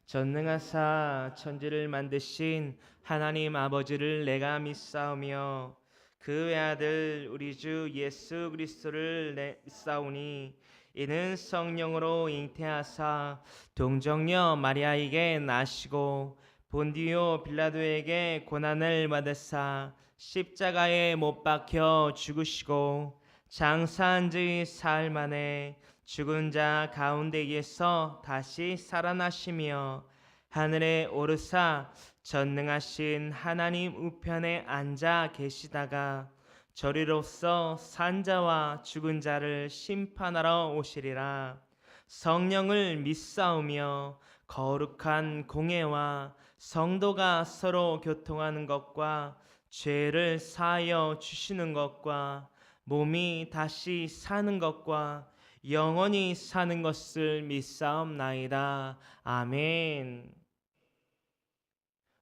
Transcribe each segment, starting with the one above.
전능하사 천지를 만드신 하나님 아버지를 내가 믿사오며 그 외아들 우리 주 예수 그리스도를 믿사오니 이는 성령으로 잉태하사 동정녀 마리아에게 나시고 본디오 빌라도에게 고난을 받으사 십자가에 못 박혀 죽으시고 장사한 지 사흘 만에 죽은 자 가운데에서 다시 살아나시며 하늘에 오르사 전능하신 하나님 우편에 앉아 계시다가 저리로서 산 자와 죽은 자를 심판하러 오시리라. 성령을 믿사오며 거룩한 공예와 성도가 서로 교통하는 것과 죄를 사하여 주시는 것과 몸이 다시 사는 것과 영원히 사는 것을 믿사옵나이다. 아멘.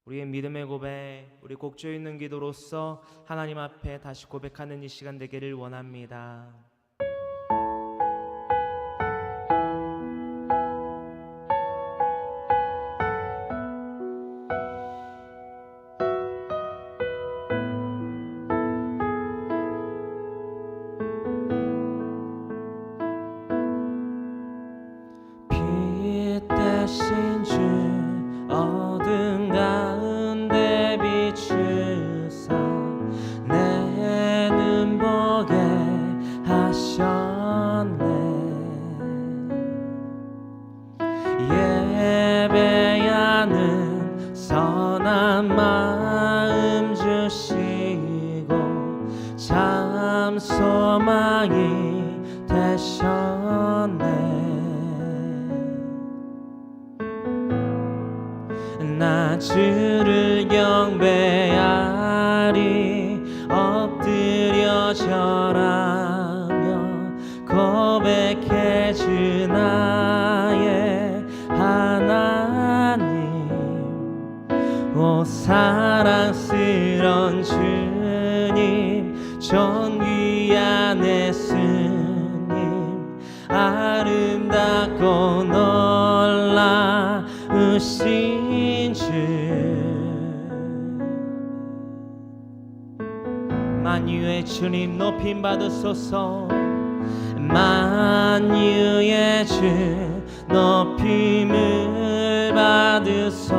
우리의 믿음의 고백, 우리 곡조 있는 기도로서 하나님 앞에 다시 고백하는 이 시간 되기를 원합니다. 대신 주 어둠 가운데 비추사 내 눈 보게 하셨네. 예배하는 선한 마음 주시고 참 소망이 되셨네. 나 주를 경배하리 엎드려 절하며 고백해 주 나의 하나님. 오 사랑스런 주님 존귀한 예수님 아름답고 놀라우신 주. 만유의 주님 높임 받으소서. 만유의 주 높임을 받으소서.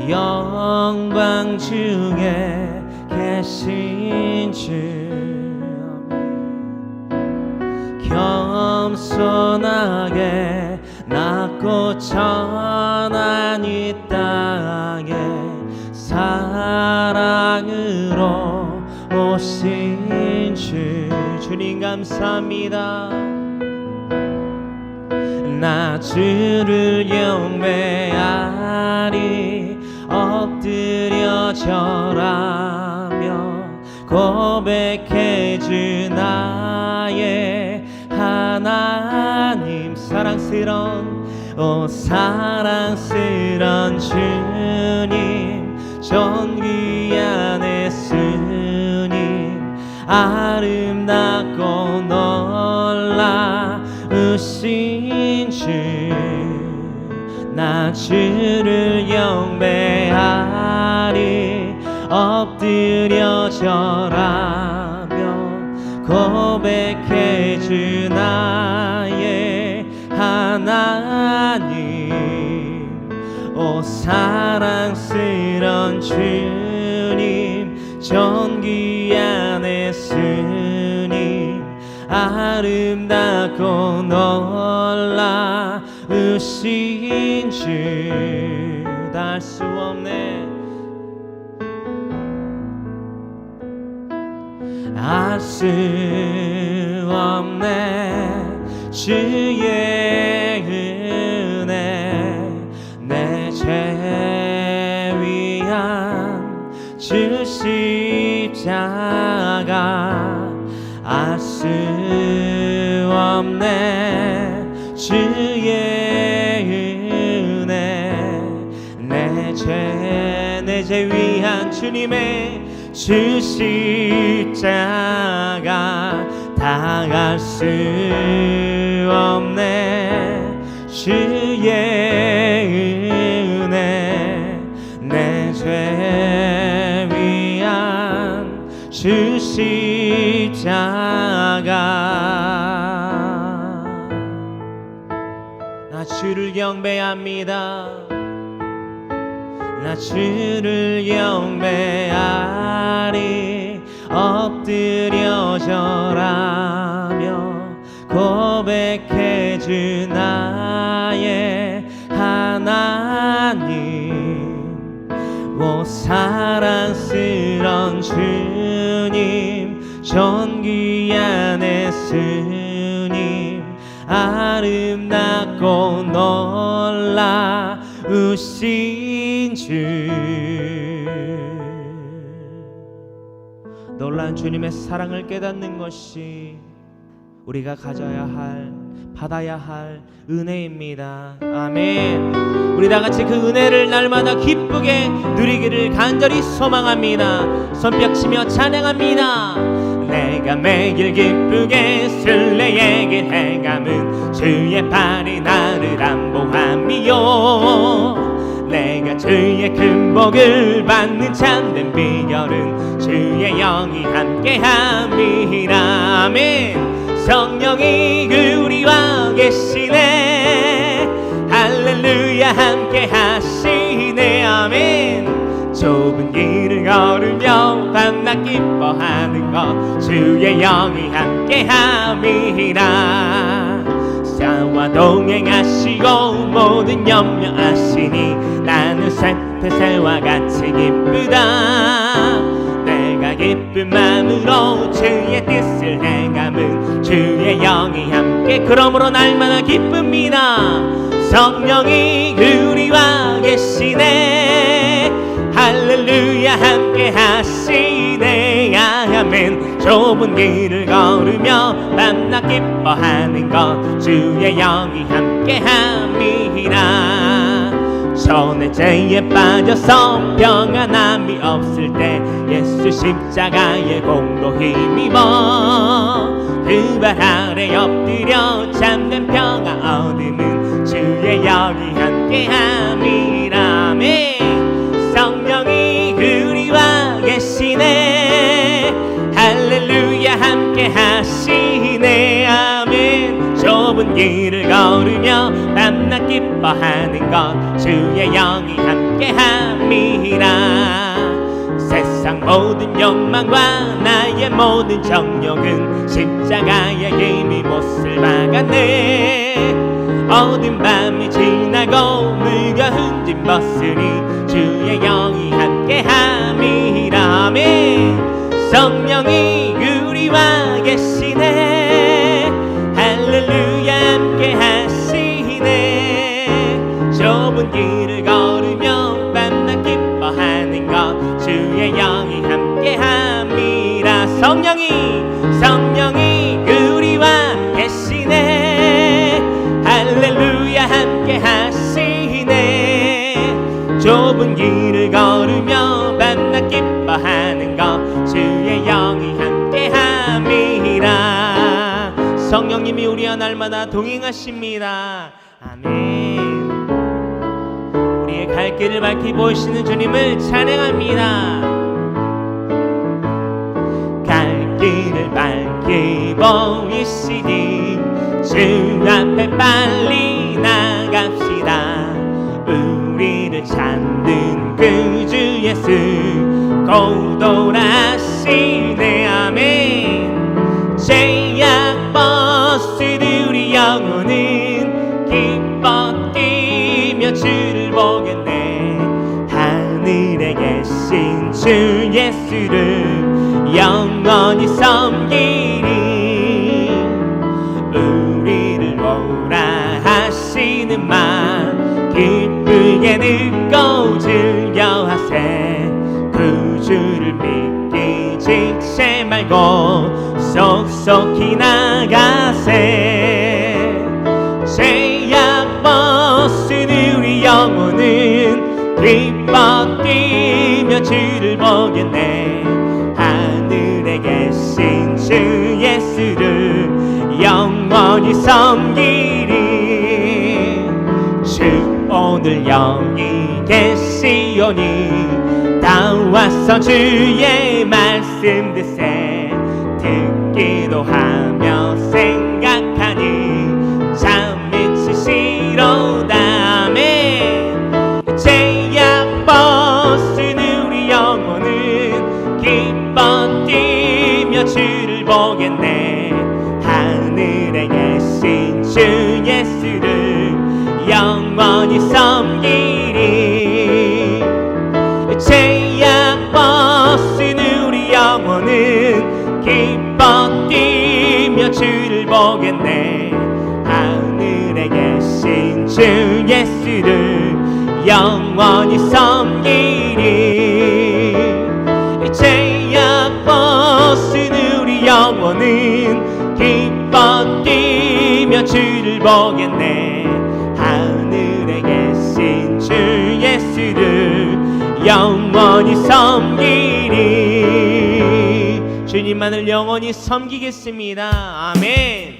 영광 중에 계신 주 겸손하게 낮고 천한 이 땅에 사랑으로 오신 주. 주님 감사합니다. 나 주를 경배하리 엎드려 절하며 고백해 주 나의 하나님. 사랑스런 오 사랑스런 주님 존귀한 예수님 아름답고 놀라우신 주. 나 주를 경배하리 엎드려 절하며 고백해 주 나의 하나님. 오 사랑스런 주님 존귀한 예수님 아름답고 놀라우신 주. 다 할 수 없네 알 수 없네 주의 은혜 내 죄 위한 주 십자가. 알 수 없네 주의 은혜 내 죄 위한 주님의 주 십자가. 다 갈 수 없네 주의 주의 은혜 내 죄 위한 주 십자가 나 주를 경배합니다. 나 주를 경배하리 엎드려 절하며 고백해 주 나의 하나님 오 사랑스런 주님 존귀한 예수님 아름답고 놀라우신 주 놀라운 주님의 사랑을 깨닫는 것이 우리가 가져야 할 받아야 할 은혜입니다. 아멘. 우리 다 같이 그 은혜를 날마다 기쁘게 누리기를 간절히 소망합니다. 손뼉치며 찬양합니다. 내가 매일 기쁘게 순례의 길 행함은 주의 팔이 나를 안보함이요 내가 주의 큰 복을 받는 참된 비결은 주의 영이 함께함이라. 아멘. 성령이 우리와 계시네 할렐루야 함께 하시네. 아멘. 좁은 길을 걸으며 밤낮 기뻐하는 것 주의 영이 함께함이라. 싸와 동행하시고 모든 염려하시니 나는 새와 같이 기쁘다. 내가 기쁜 마음으로 주의 뜻을 행함은 주의 영이 함께 그러므로 날마다 기쁩니다. 성령이 우리와 계시네 할렐루야 함께 하시네. 아멘. 좁은 길을 걸으며 밤낮 기뻐하는 것 주의 영이 함께 함이라. 손에 죄에 빠져서 평안함이 없을 때 예수 십자가의 공로 힘입어 그 발 아래 엎드려 참된 평화 얻음은 주의 영이 함께함이라. 아멘. 성령이 우리와 계시네 할렐루야 함께 하시네. 아멘. 좁은 길을 걸으며 밤낮 기뻐하는 것 주의 영이 함께함이라. 세상 모든 욕망과 나의 모든 정욕은 십자가의 힘이 못을 막았네. 어두운 밤이 지나고 무거운 짐 벗으니 주의 영이 함께함이라. 아멘. 성령이 우리와 계시네 할렐루야 함께 하시네. 좁은 길을 걸으며 밤낮 기뻐하는 것 주의 영이 함께함이라. 성령이 우리와 계시네 할렐루야 함께 하시네. 좁은 길을 걸으며 밤낮 기뻐하는 것 주의 영이 함께함이라. 성령님이 우리와 날마다 동행하십니다. 아멘. 우리의 갈 길을 밝히 보이시는 주님을 찬양합니다. 갈 길을 밝히 보이시니 주 앞에 빨리 나갑시다. 우리를 찾는 그 주 예수 곧 돌아오시네. 아멘. 죄악 벗으리 영혼은 기뻐 뛰며 주를 보겠네. 하늘에 계신 주 예수를 영원히 섬기리. 우리를 오라 하시는 말 기쁘게 듣고 즐겨하세. 그 주를 믿기 지체 말고 속속히 나가세. 죄악 벗은 우리 영혼은 기뻐 뛰며 주를 보겠네. 하늘에 계신 주 예수를 영원히 섬기리. 여기 계시오니 다 와서 주의 말씀 듣세 듣기도 하며 생각하니 참 미치시로다 아멘 죄악 벗은 우리 영혼은 기뻐 뛰며 주를 보겠네 하늘에 계신 주 예수를 영원히 섬기리 죄악 벗은 우리 영혼은 기뻐 뛰며 주를 보겠네 하늘에 계신 주 예수를 영원히 섬기리 죄악 벗은 우리 영혼은 기뻐 뛰며 주를 보겠네 하늘에 계신 주 예수를 영원히 섬기리 주님만을 영원히 섬기겠습니다 아멘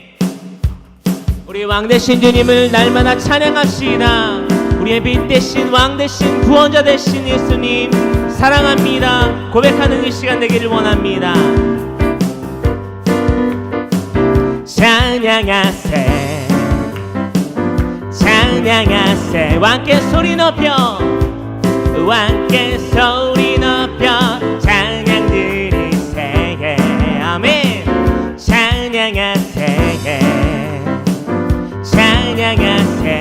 우리 왕 되신 주님을 날마다 찬양합시다 우리의 빛 되신 왕 되신 구원자 되신 예수님 사랑합니다 고백하는 이 시간 되기를 원합니다 찬양하세 찬양하세 왕께 소리 높여 왕께 소리 높여 찬양 드리세 아멘 찬양하세 찬양하세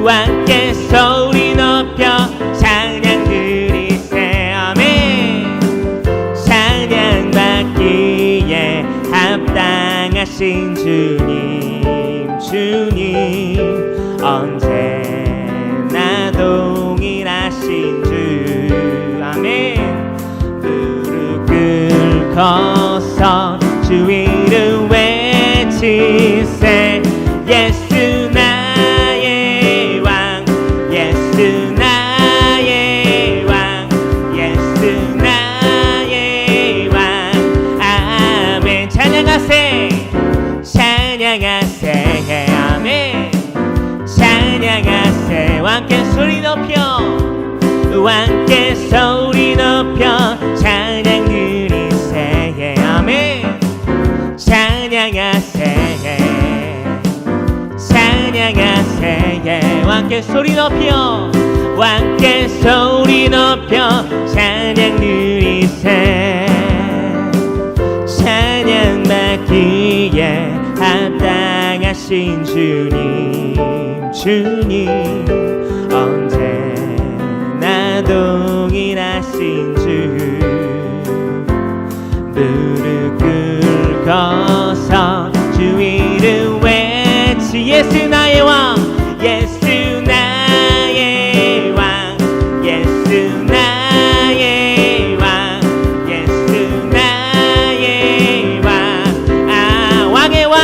왕께 소리 높여 찬양 드리세 아멘 찬양 받기에 합당하신 주님 주님 언제나 동일하신 주 아멘 무릎 꿇고서 주 이름 외치세 예수 나의 왕 예수 나의 왕 예수 나의 왕 아멘 찬양하세 찬양하세 아멘 찬양하세 왕께 소리 높여 왕께 소리 높여 찬양 드리세 아멘 찬양하세 찬양하세 왕께 소리 높여 왕께 소리 높여 찬양 드리세 찬양 받기에 합당하신 주님 주님 언제나 동일하신 주 무릎 꿇고서 주 이름 외치 예수 나의 왕 예수 나의 왕 예수 나의 왕 예수 나의 왕 아 왕의 왕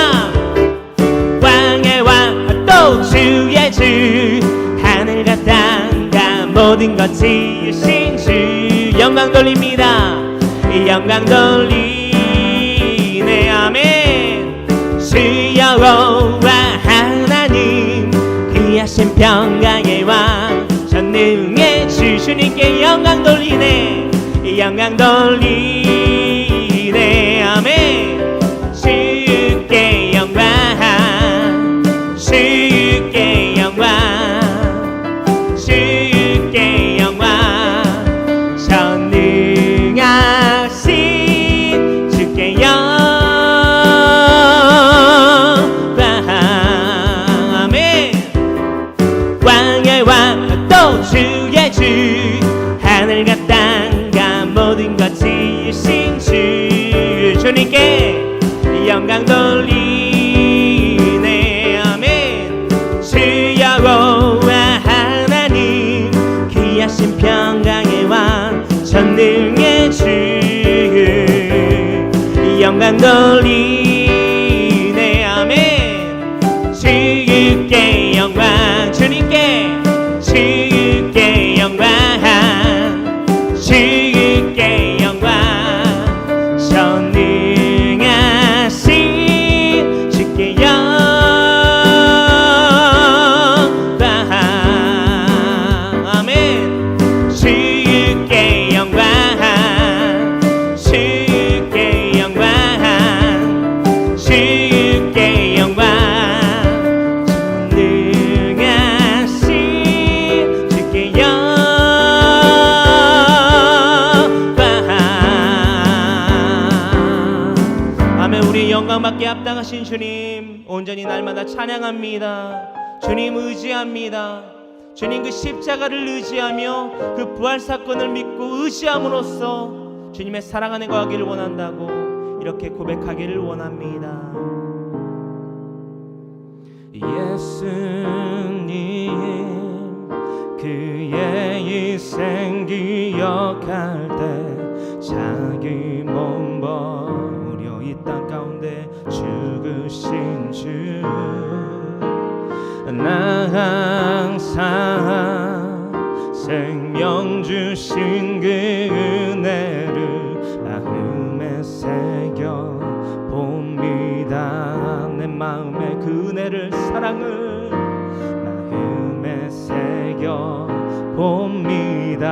왕의 왕 또 주의 주 하늘과 땅과 모든 것 지으신 주 영광 돌립니다 영광 돌리네 아멘 주 여호와 하나님 귀하신 평강의 왕 전능의 주 주님께 영광 돌리네 영광 돌리네 아멘 주께 영광 주께 영광 주께 영광 전능하신 주께 영광 아멘 왕의 왕 또 주의 주 하늘과 땅과 모든 것 지으신 주 주님께 영광 돌리네 아멘 주 여호와 하나님 귀하신 평강의 왕 전능의 주 영광 돌리네 아멘 주께 영광 주님께 주께 영광 주께 영광 전능하신 주께 영광 함께 합당하신 주님 온전히 날마다 찬양합니다. 주님 의지합니다. 주님 그 십자가를 의지하며 그 부활 사건을 믿고 의지함으로써 주님의 사랑 안에 거하기를 원한다고 이렇게 고백하기를 원합니다. 예수님 그의 희생 기억할 때 자기 몸 버려 이 땅 가운데 죽으신 주 나 항상 생명 주신 그 은혜를 마음에 새겨 봅니다. 내 마음에 그 은혜를 사랑을 마음에 새겨 봅니다.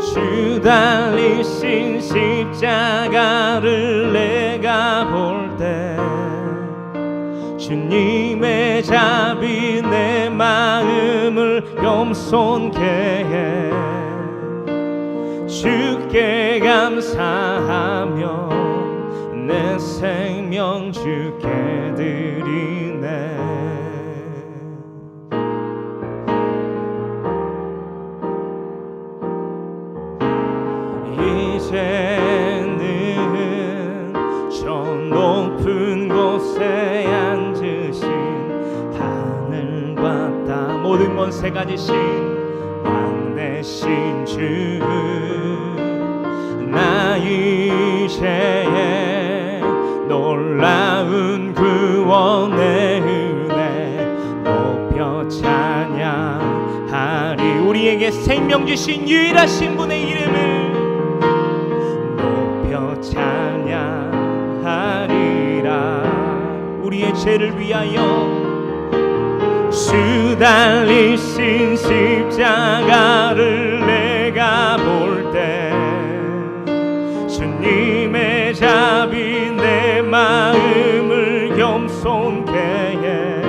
주 달리신 십자가를 내가 볼 때 주님의 자비 내 마음을 겸손케 해 주께 감사하며 내 생명 주께 드리네. 이제는 저 높은 곳에 앉으신 하늘과 땅 모든 권세 가지신 왕 되신 주 나 이제에 놀라운 구원의 은혜 높여 찬양하리. 우리에게 생명 주신 유일하신 분의 이름을 높여 찬양하리라. 우리의 죄를 위하여 주 달리신 십자가를 내가 볼 때 주님의 자비 내 마음을 겸손케 해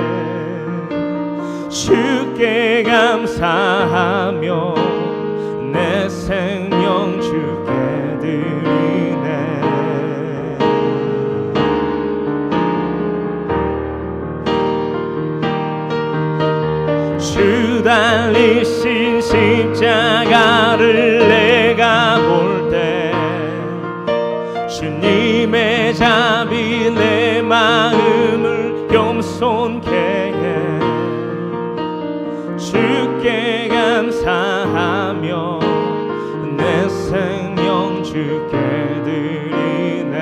주께 감사하며 내 생명 주께 드리네. 주 달리신 십자가를 내가 볼 때 주님의 자비 내 마음을 겸손케 해 주께 감사하며 내 생명 주께 드리네.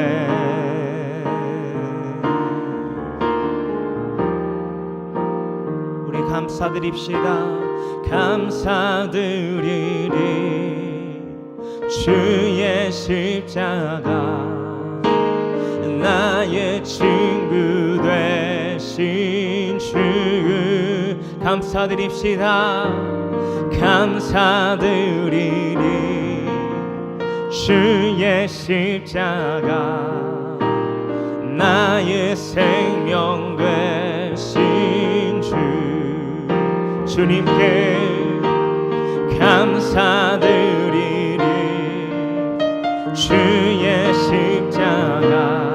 우리 감사드립시다. 감사드리리. 주의 십자가 나의 친구 되신 주 감사드립시다. 감사드리리. 주의 십자가 나의 생명 되신 주 주님께 감사드리리. 주의 십자가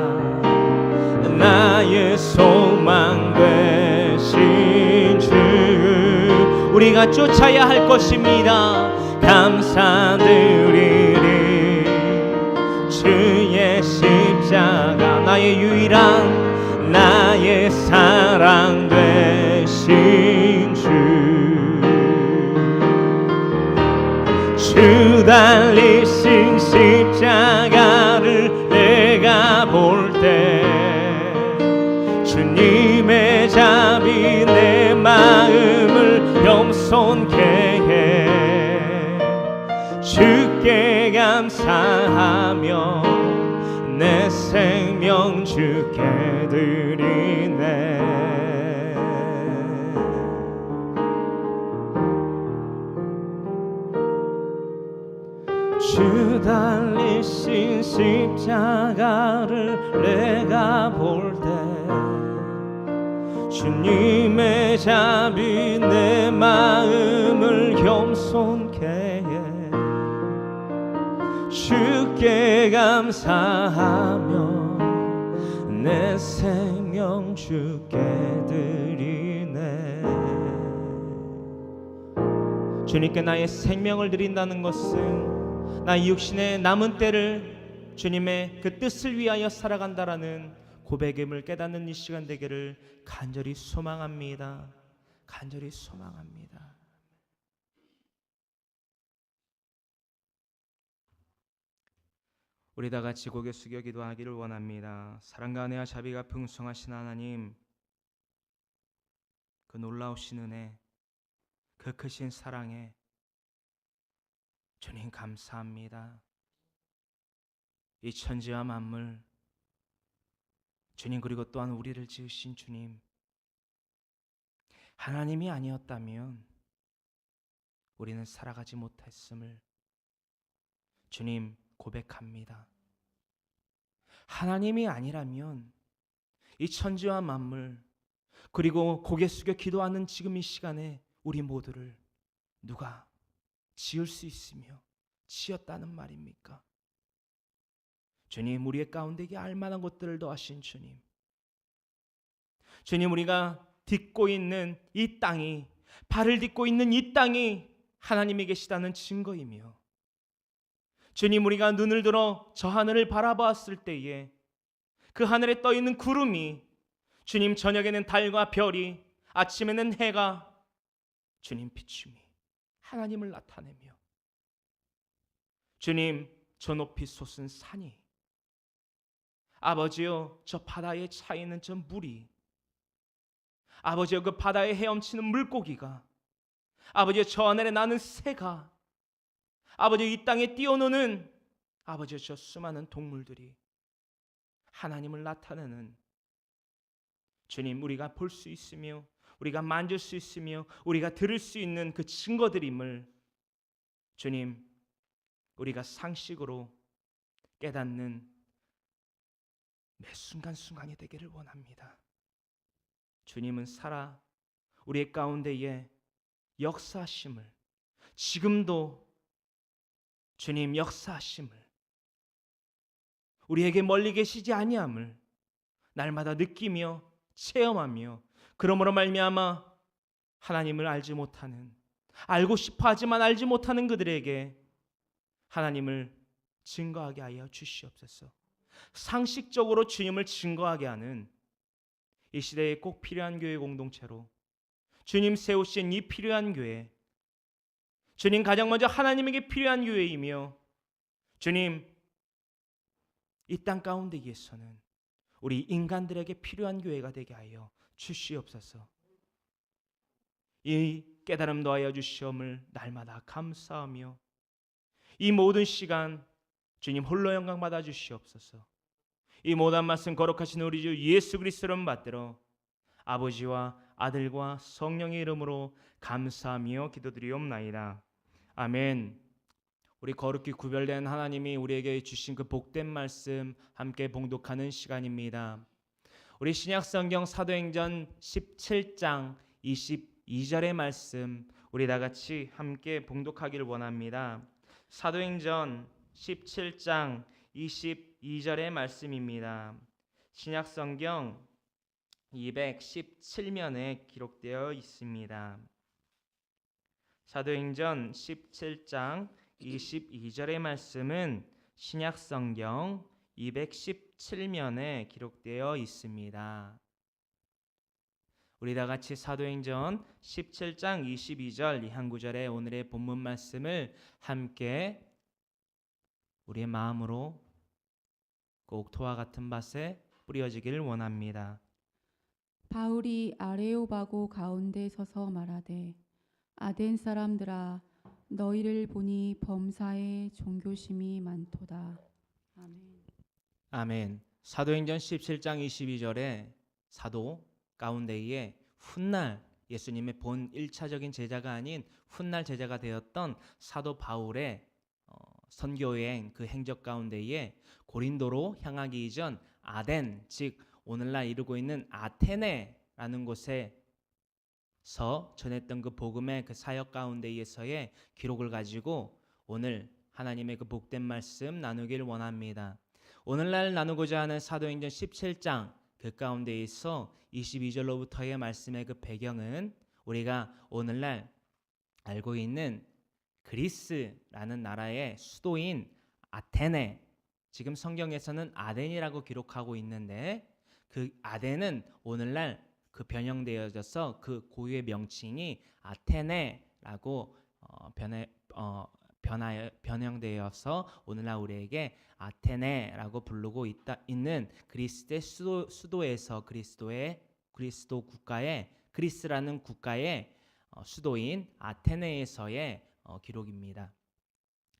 나의 소망 되신 주 우리가 쫓아야 할 것입니다. 감사드리리. 주의 십자가 나의 유일한 나의 사랑 되신 주 주 달리신 십자가를 내가 볼 때 주님의 자비 내 마음을 겸손케 해 주께 감사하며 내 생명 주께 드리네. 주 달리신 십자가를 내가 볼 때 주님의 자비 내 마음을 겸손케 해 주께 감사하며 내 생명 주께 드리네. 주님께 나의 생명을 드린다는 것은 나의 육신의 남은 때를 주님의 그 뜻을 위하여 살아간다라는 고백임을 깨닫는 이 시간 되기를 간절히 소망합니다. 간절히 소망합니다. 우리 다 같이 고개 숙여 기도하기를 원합니다. 사랑과 은혜와 자비가 풍성하신 하나님, 그 놀라우신 은혜, 그 크신 사랑에 주님 감사합니다. 이 천지와 만물, 주님, 그리고 또한 우리를 지으신 주님, 하나님이 아니었다면 우리는 살아가지 못했음을 주님 고백합니다. 하나님이 아니라면 이 천지와 만물, 그리고 고개 숙여 기도하는 지금 이 시간에 우리 모두를 누가 지을 수 있으며 지었다는 말입니까? 주님, 우리의 가운데에 알만한 것들을 더하신 주님, 주님, 우리가 딛고 있는 이 땅이, 발을 딛고 있는 이 땅이 하나님이 계시다는 증거이며, 주님, 우리가 눈을 들어 저 하늘을 바라보았을 때에 그 하늘에 떠 있는 구름이, 주님, 저녁에는 달과 별이, 아침에는 해가 주님 비춤이 하나님을 나타내며, 주님, 저 높이 솟은 산이, 아버지여, 저 바다에 차 있는 저 물이, 아버지여, 그 바다에 헤엄치는 물고기가, 아버지여, 저 하늘에 나는 새가, 아버지여, 이 땅에 뛰어노는 아버지여, 저 수많은 동물들이 하나님을 나타내는, 주님, 우리가 볼 수 있으며 우리가 만질 수 있으며 우리가 들을 수 있는 그 증거들임을 주님, 우리가 상식으로 깨닫는 매 순간순간이 되기를 원합니다. 주님은 살아 우리의 가운데에 역사하심을, 지금도 주님 역사하심을, 우리에게 멀리 계시지 아니함을 날마다 느끼며 체험하며, 그러므로 말미암아 하나님을 알지 못하는, 알고 싶어 하지만 알지 못하는 그들에게 하나님을 증거하게 하여 주시옵소서. 상식적으로 주님을 증거하게 하는 이 시대에 꼭 필요한 교회 공동체로 주님 세우신 이 필요한 교회, 주님, 가장 먼저 하나님에게 필요한 교회이며, 주님, 이 땅 가운데에서는 우리 인간들에게 필요한 교회가 되게 하여 주시옵소서. 이 깨달음 더하여 주시옵을 날마다 감사하며, 이 모든 시간 주님 홀로 영광 받아 주시옵소서. 이 모든 말씀 거룩하신 우리 주 예수 그리스도를 받들어 아버지와 아들과 성령의 이름으로 감사하며 기도드리옵나이다. 아멘. 우리 거룩히 구별된 하나님이 우리에게 주신 그 복된 말씀 함께 봉독하는 시간입니다. 우리 신약성경 사도행전 17장 22절의 말씀 우리 다 같이 함께 봉독하기를 원합니다. 사도행전 17장 22절의 말씀입니다. 신약성경 217면에 기록되어 있습니다. 사도행전 17장 22절의 말씀은 신약성경 217면에 기록되어 있습니다. 우리 다 같이 사도행전 17장 22절 이 한 구절의 오늘의 본문 말씀을 함께 우리의 마음으로 꼭 토와 같은 밭에 뿌려지기를 원합니다. 바울이 아레오바고 가운데 서서 말하되, 아덴 사람들아, 너희를 보니 범사에 종교심이 많도다. 아멘. 아멘. 사도행전 17장 22절에 사도 가운데에 훗날 예수님의 본 1차적인 제자가 아닌 훗날 제자가 되었던 사도 바울의 선교여행 그 행적 가운데에 고린도로 향하기 이전 아덴, 즉 오늘날 이루고 있는 아테네라는 곳에서 전했던 그 복음의 그 사역 가운데에서의 기록을 가지고 오늘 하나님의 그 복된 말씀 나누길 원합니다. 오늘날 나누고자 하는 사도행전 17장 그 가운데 있어 22절로부터의 말씀의 그 배경은 우리가 오늘날 알고 있는 그리스라는 나라의 수도인 아테네, 지금 성경에서는 아덴이라고 기록하고 있는데 그 아덴은 오늘날 그 변형되어져서 그 고유의 명칭이 아테네라고 변형되어서 오늘날 우리에게 아테네라고 부르고 있는 그리스의 수도에서 그리스도 국가의 그리스라는 국가의 수도인 아테네에서의 기록입니다.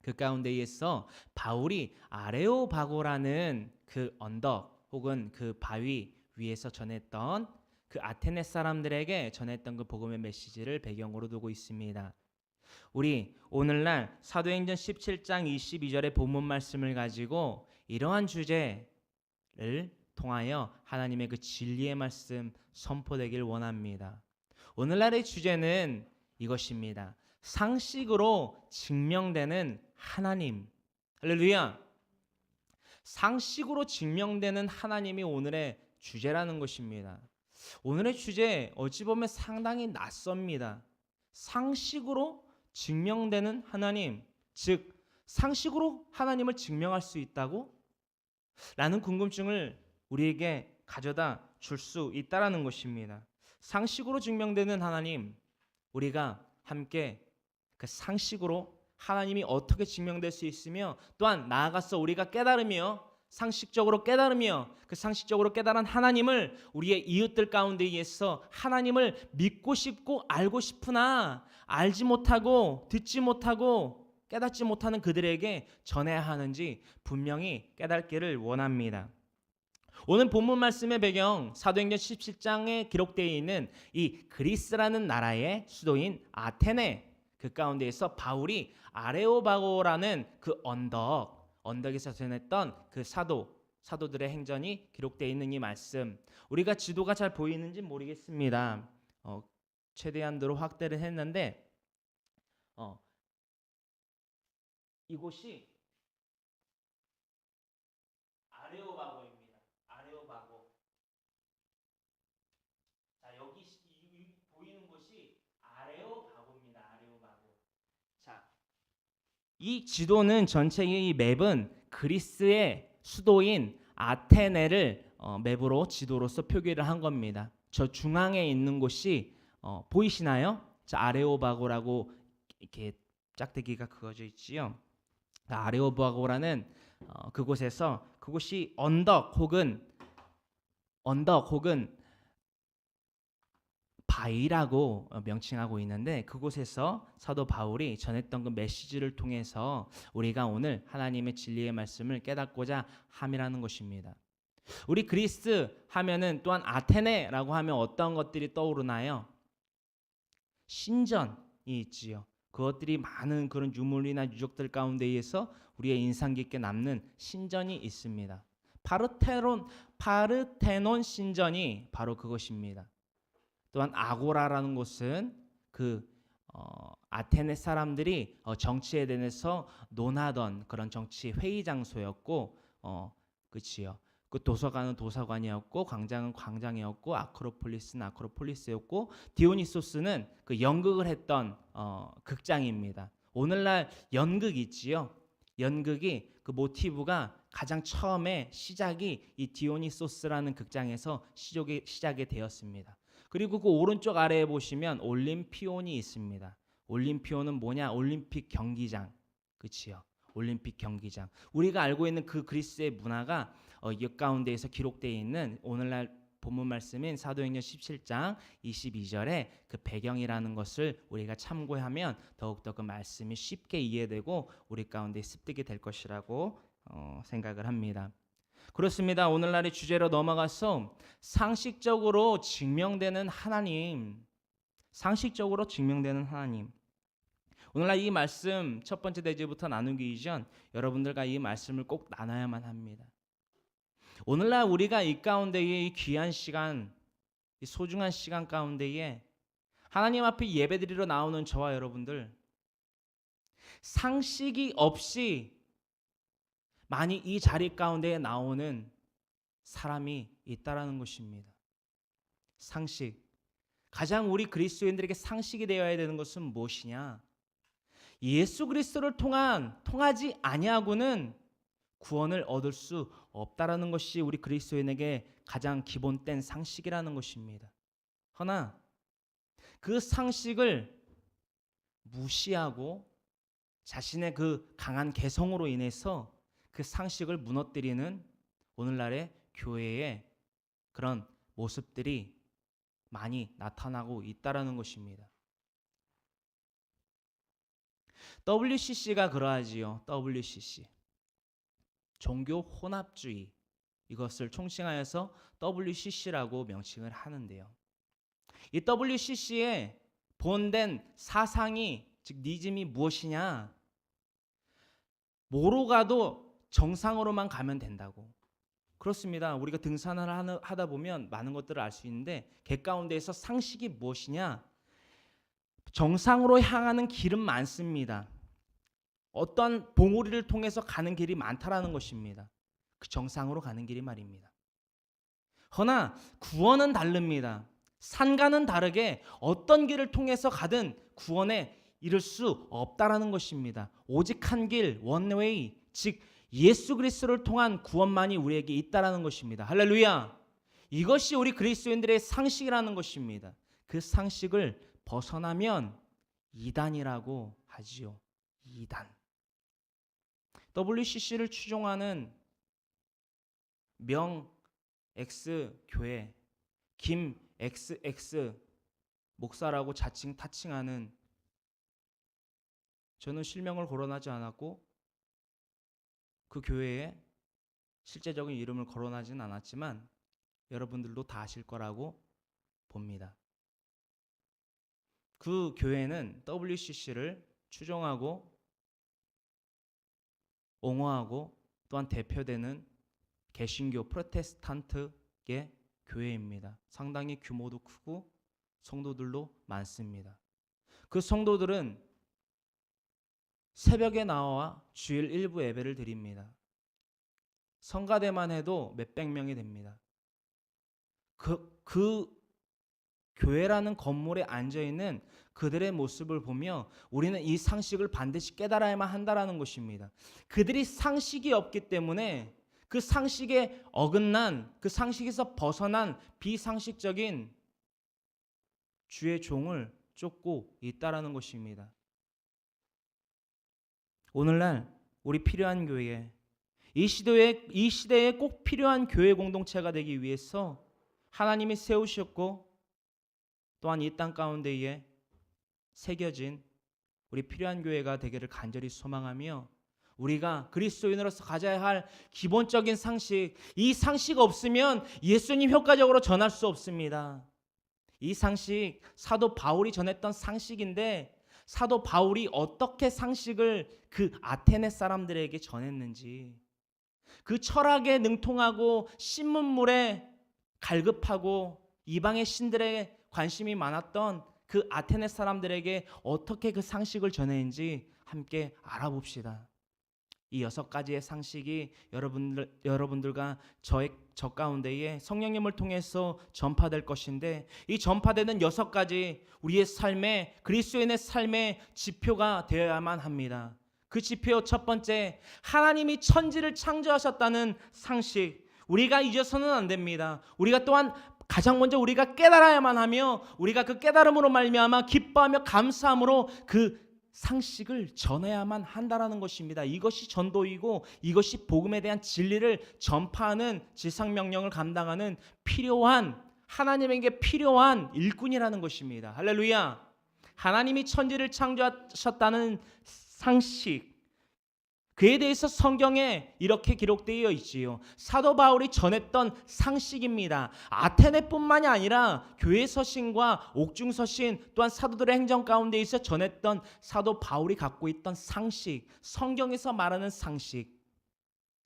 그 가운데에서 바울이 아레오바고라는 그 언덕 혹은 그 바위 위에서 전했던 그 아테네 사람들에게 전했던 그 복음의 메시지를 배경으로 두고 있습니다. 우리 오늘날 사도행전 17장 22절의 본문 말씀을 가지고 이러한 주제를 통하여 하나님의 그 진리의 말씀 선포되길 원합니다. 오늘날의 주제는 이것입니다. 상식으로 증명되는 하나님. 할렐루야. 상식으로 증명되는 하나님이 오늘의 주제라는 것입니다. 오늘의 주제 어찌 보면 상당히 낯섭니다. 상식으로 증명되는 하나님, 즉 상식으로 하나님을 증명할 수 있다고? 라는 궁금증을 우리에게 가져다 줄 수 있다라는 것입니다. 상식으로 증명되는 하나님, 우리가 함께 그 상식으로 하나님이 어떻게 증명될 수 있으며 또한 나아가서 우리가 상식적으로 깨달으며 그 상식적으로 깨달은 하나님을 우리의 이웃들 가운데에서 하나님을 믿고 싶고 알고 싶으나 알지 못하고 듣지 못하고 깨닫지 못하는 그들에게 전해야 하는지 분명히 깨닫기를 원합니다. 오늘 본문 말씀의 배경 사도행전 17장에 기록되어 있는 이 그리스라는 나라의 수도인 아테네 그 가운데에서 바울이 아레오바고라는 그 언덕에서 전했던 그 사도들의 행전이 기록되어 있는 이 말씀, 우리가 지도가 잘 보이는지 모르겠습니다. 최대한으로 확대를 했는데 이곳이 아레오바고입니다. 아레오바고. 자, 여기 보이는 곳이 아레오바고입니다. 아레오바고. 자, 이 지도는 전체의 이 맵은 그리스의 수도인 아테네를 맵으로 지도로서 표기를 한 겁니다. 저 중앙에 있는 곳이 보이시나요? 자, 아레오바고라고 이렇게 짝대기가 그어져 있지요. 아레오바고라는 그곳이 언덕 혹은 바위라고 명칭하고 있는데 그곳에서 사도 바울이 전했던 그 메시지를 통해서 우리가 오늘 하나님의 진리의 말씀을 깨닫고자 함이라는 것입니다. 우리 그리스 하면은 또한 아테네라고 하면 어떤 것들이 떠오르나요? 신전이 있지요. 그것들이 많은 그런 유물이나 유적들 가운데에서 우리의 인상 깊게 남는 신전이 있습니다. 파르테논 신전이 바로 그것입니다. 또한 아고라라는 곳은 아테네 사람들이 정치에 대해서 논하던 그런 정치 회의 장소였고, 그치요. 그 도서관은 도서관이었고, 광장은 광장이었고, 아크로폴리스는 아크로폴리스였고, 디오니소스는 그 연극을 했던 극장입니다. 오늘날 연극 있지요. 연극이 그 모티브가 가장 처음에 시작이 이 디오니소스라는 극장에서 시작이 되었습니다. 그리고 그 오른쪽 아래에 보시면 올림피온이 있습니다. 올림피온은 뭐냐? 올림픽 경기장. 그치요. 올림픽 경기장. 우리가 알고 있는 그 그리스의 문화가 이 가운데에서 기록되어 있는 오늘날 본문 말씀인 사도행전 17장 22절의 그 배경이라는 것을 우리가 참고하면 더욱더 그 말씀이 쉽게 이해되고 우리 가운데 습득이 될 것이라고 생각을 합니다. 그렇습니다. 오늘날의 주제로 넘어가서 상식적으로 증명되는 하나님. 상식적으로 증명되는 하나님. 오늘날 이 말씀 첫 번째 대지부터 나누기 이전 여러분들과 이 말씀을 꼭 나눠야만 합니다. 오늘날 우리가 이 가운데에 이 귀한 시간, 이 소중한 시간 가운데에 하나님 앞에 예배드리러 나오는 저와 여러분들, 상식이 없이 많이 이 자리 가운데 나오는 사람이 있다라는 것입니다. 상식. 가장 우리 그리스도인들에게 상식이 되어야 되는 것은 무엇이냐? 예수 그리스도를 통하지 아니하고는 구원을 얻을 수 없다라는 것이 우리 그리스도인에게 가장 기본된 상식이라는 것입니다. 허나 그 상식을 무시하고 자신의 그 강한 개성으로 인해서 그 상식을 무너뜨리는 오늘날의 교회의 그런 모습들이 많이 나타나고 있다라는 것입니다. WCC가 그러하지요. WCC. 종교 혼합주의. 이것을 총칭하여서 WCC라고 명칭을 하는데요. 이 WCC의 본된 사상이 즉 니즘이 무엇이냐? 뭐로 가도 정상으로만 가면 된다고. 그렇습니다. 우리가 등산을 하다 보면 많은 것들을 알 수 있는데 그 가운데에서 상식이 무엇이냐? 정상으로 향하는 길은 많습니다. 어떤 봉우리를 통해서 가는 길이 많다라는 것입니다. 그 정상으로 가는 길이 말입니다. 허나 구원은 다릅니다. 산과는 다르게 어떤 길을 통해서 가든 구원에 이를 수 없다라는 것입니다. 오직 한 길, 원웨이, 즉 예수 그리스도를 통한 구원만이 우리에게 있다라는 것입니다. 할렐루야. 이것이 우리 그리스도인들의 상식이라는 것입니다. 그 상식을 벗어나면 이단이라고 하지요. 이단. WCC를 추종하는 명 X 교회 김 XX 목사라고 자칭 타칭하는, 저는 실명을 거론하지 않았고 그 교회에 실제적인 이름을 거론하지는 않았지만 여러분들도 다 아실 거라고 봅니다. 그 교회는 WCC를 추종하고 옹호하고 또한 대표되는 개신교 프로테스탄트의 교회입니다. 상당히 규모도 크고 성도들도 많습니다. 그 성도들은 새벽에 나와 주일 일부 예배를 드립니다. 성가대만 해도 몇백 명이 됩니다. 그 교회라는 건물에 앉아있는 그들의 모습을 보며 우리는 이 상식을 반드시 깨달아야만 한다라는 것입니다. 그들이 상식이 없기 때문에 그 상식에 어긋난, 그 상식에서 벗어난 비상식적인 주의 종을 쫓고 있다라는 것입니다. 오늘날 우리 필요한 교회, 이 시대에 꼭 필요한 교회 공동체가 되기 위해서 하나님이 세우셨고 또한 이 땅 가운데에 새겨진 우리 필요한 교회가 되기를 간절히 소망하며, 우리가 그리스도인으로서 가져야 할 기본적인 상식, 이 상식 없으면 예수님 효과적으로 전할 수 없습니다. 이 상식, 사도 바울이 전했던 상식인데 사도 바울이 어떻게 상식을 그 아테네 사람들에게 전했는지, 그 철학에 능통하고 신문물에 갈급하고 이방의 신들에 관심이 많았던 그 아테네 사람들에게 어떻게 그 상식을 전했는지 함께 알아봅시다. 이 6가지의 상식이 여러분들과 저 가운데에 성령님을 통해서 전파될 것인데, 이 전파되는 6가지 우리의 삶에, 그리스도인의 삶의 지표가 되어야만 합니다. 그 지표 첫 번째, 하나님이 천지를 창조하셨다는 상식. 우리가 잊어서는 안 됩니다. 우리가 또한 가장 먼저 우리가 깨달아야만 하며, 우리가 그 깨달음으로 말미암아 기뻐하며 감사함으로 그 상식을 전해야만 한다라는 것입니다. 이것이 전도이고 이것이 복음에 대한 진리를 전파하는 지상명령을 감당하는 필요한, 하나님에게 필요한 일꾼이라는 것입니다. 할렐루야. 하나님이 천지를 창조하셨다는 상식, 그에 대해서 성경에 이렇게 기록되어 있지요. 사도 바울이 전했던 상식입니다. 아테네뿐만이 아니라 교회 서신과 옥중 서신, 또한 사도들의 행전 가운데 있어 전했던 사도 바울이 갖고 있던 상식, 성경에서 말하는 상식,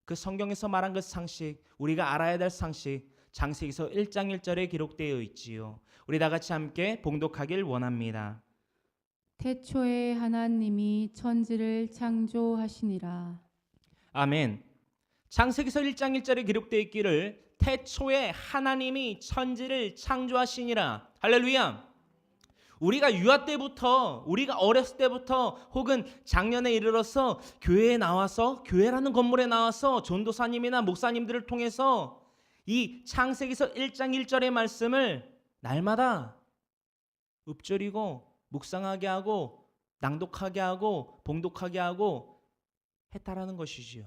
그 성경에서 말한 그 상식, 우리가 알아야 될 상식, 창세기서 1장 1절에 기록되어 있지요. 우리 다 같이 함께 봉독하길 원합니다. 태초에 하나님이 천지를 창조하시니라. 아멘. 창세기서 1장 1절에 기록되어 있기를 태초에 하나님이 천지를 창조하시니라. 할렐루야. 우리가 유아 때부터, 우리가 어렸을 때부터 혹은 작년에 이르러서 교회에 나와서, 교회라는 건물에 나와서 전도사님이나 목사님들을 통해서 이 창세기서 1장 1절의 말씀을 날마다 읊조리고 묵상하게 하고 낭독하게 하고 봉독하게 하고 했다라는 것이지요.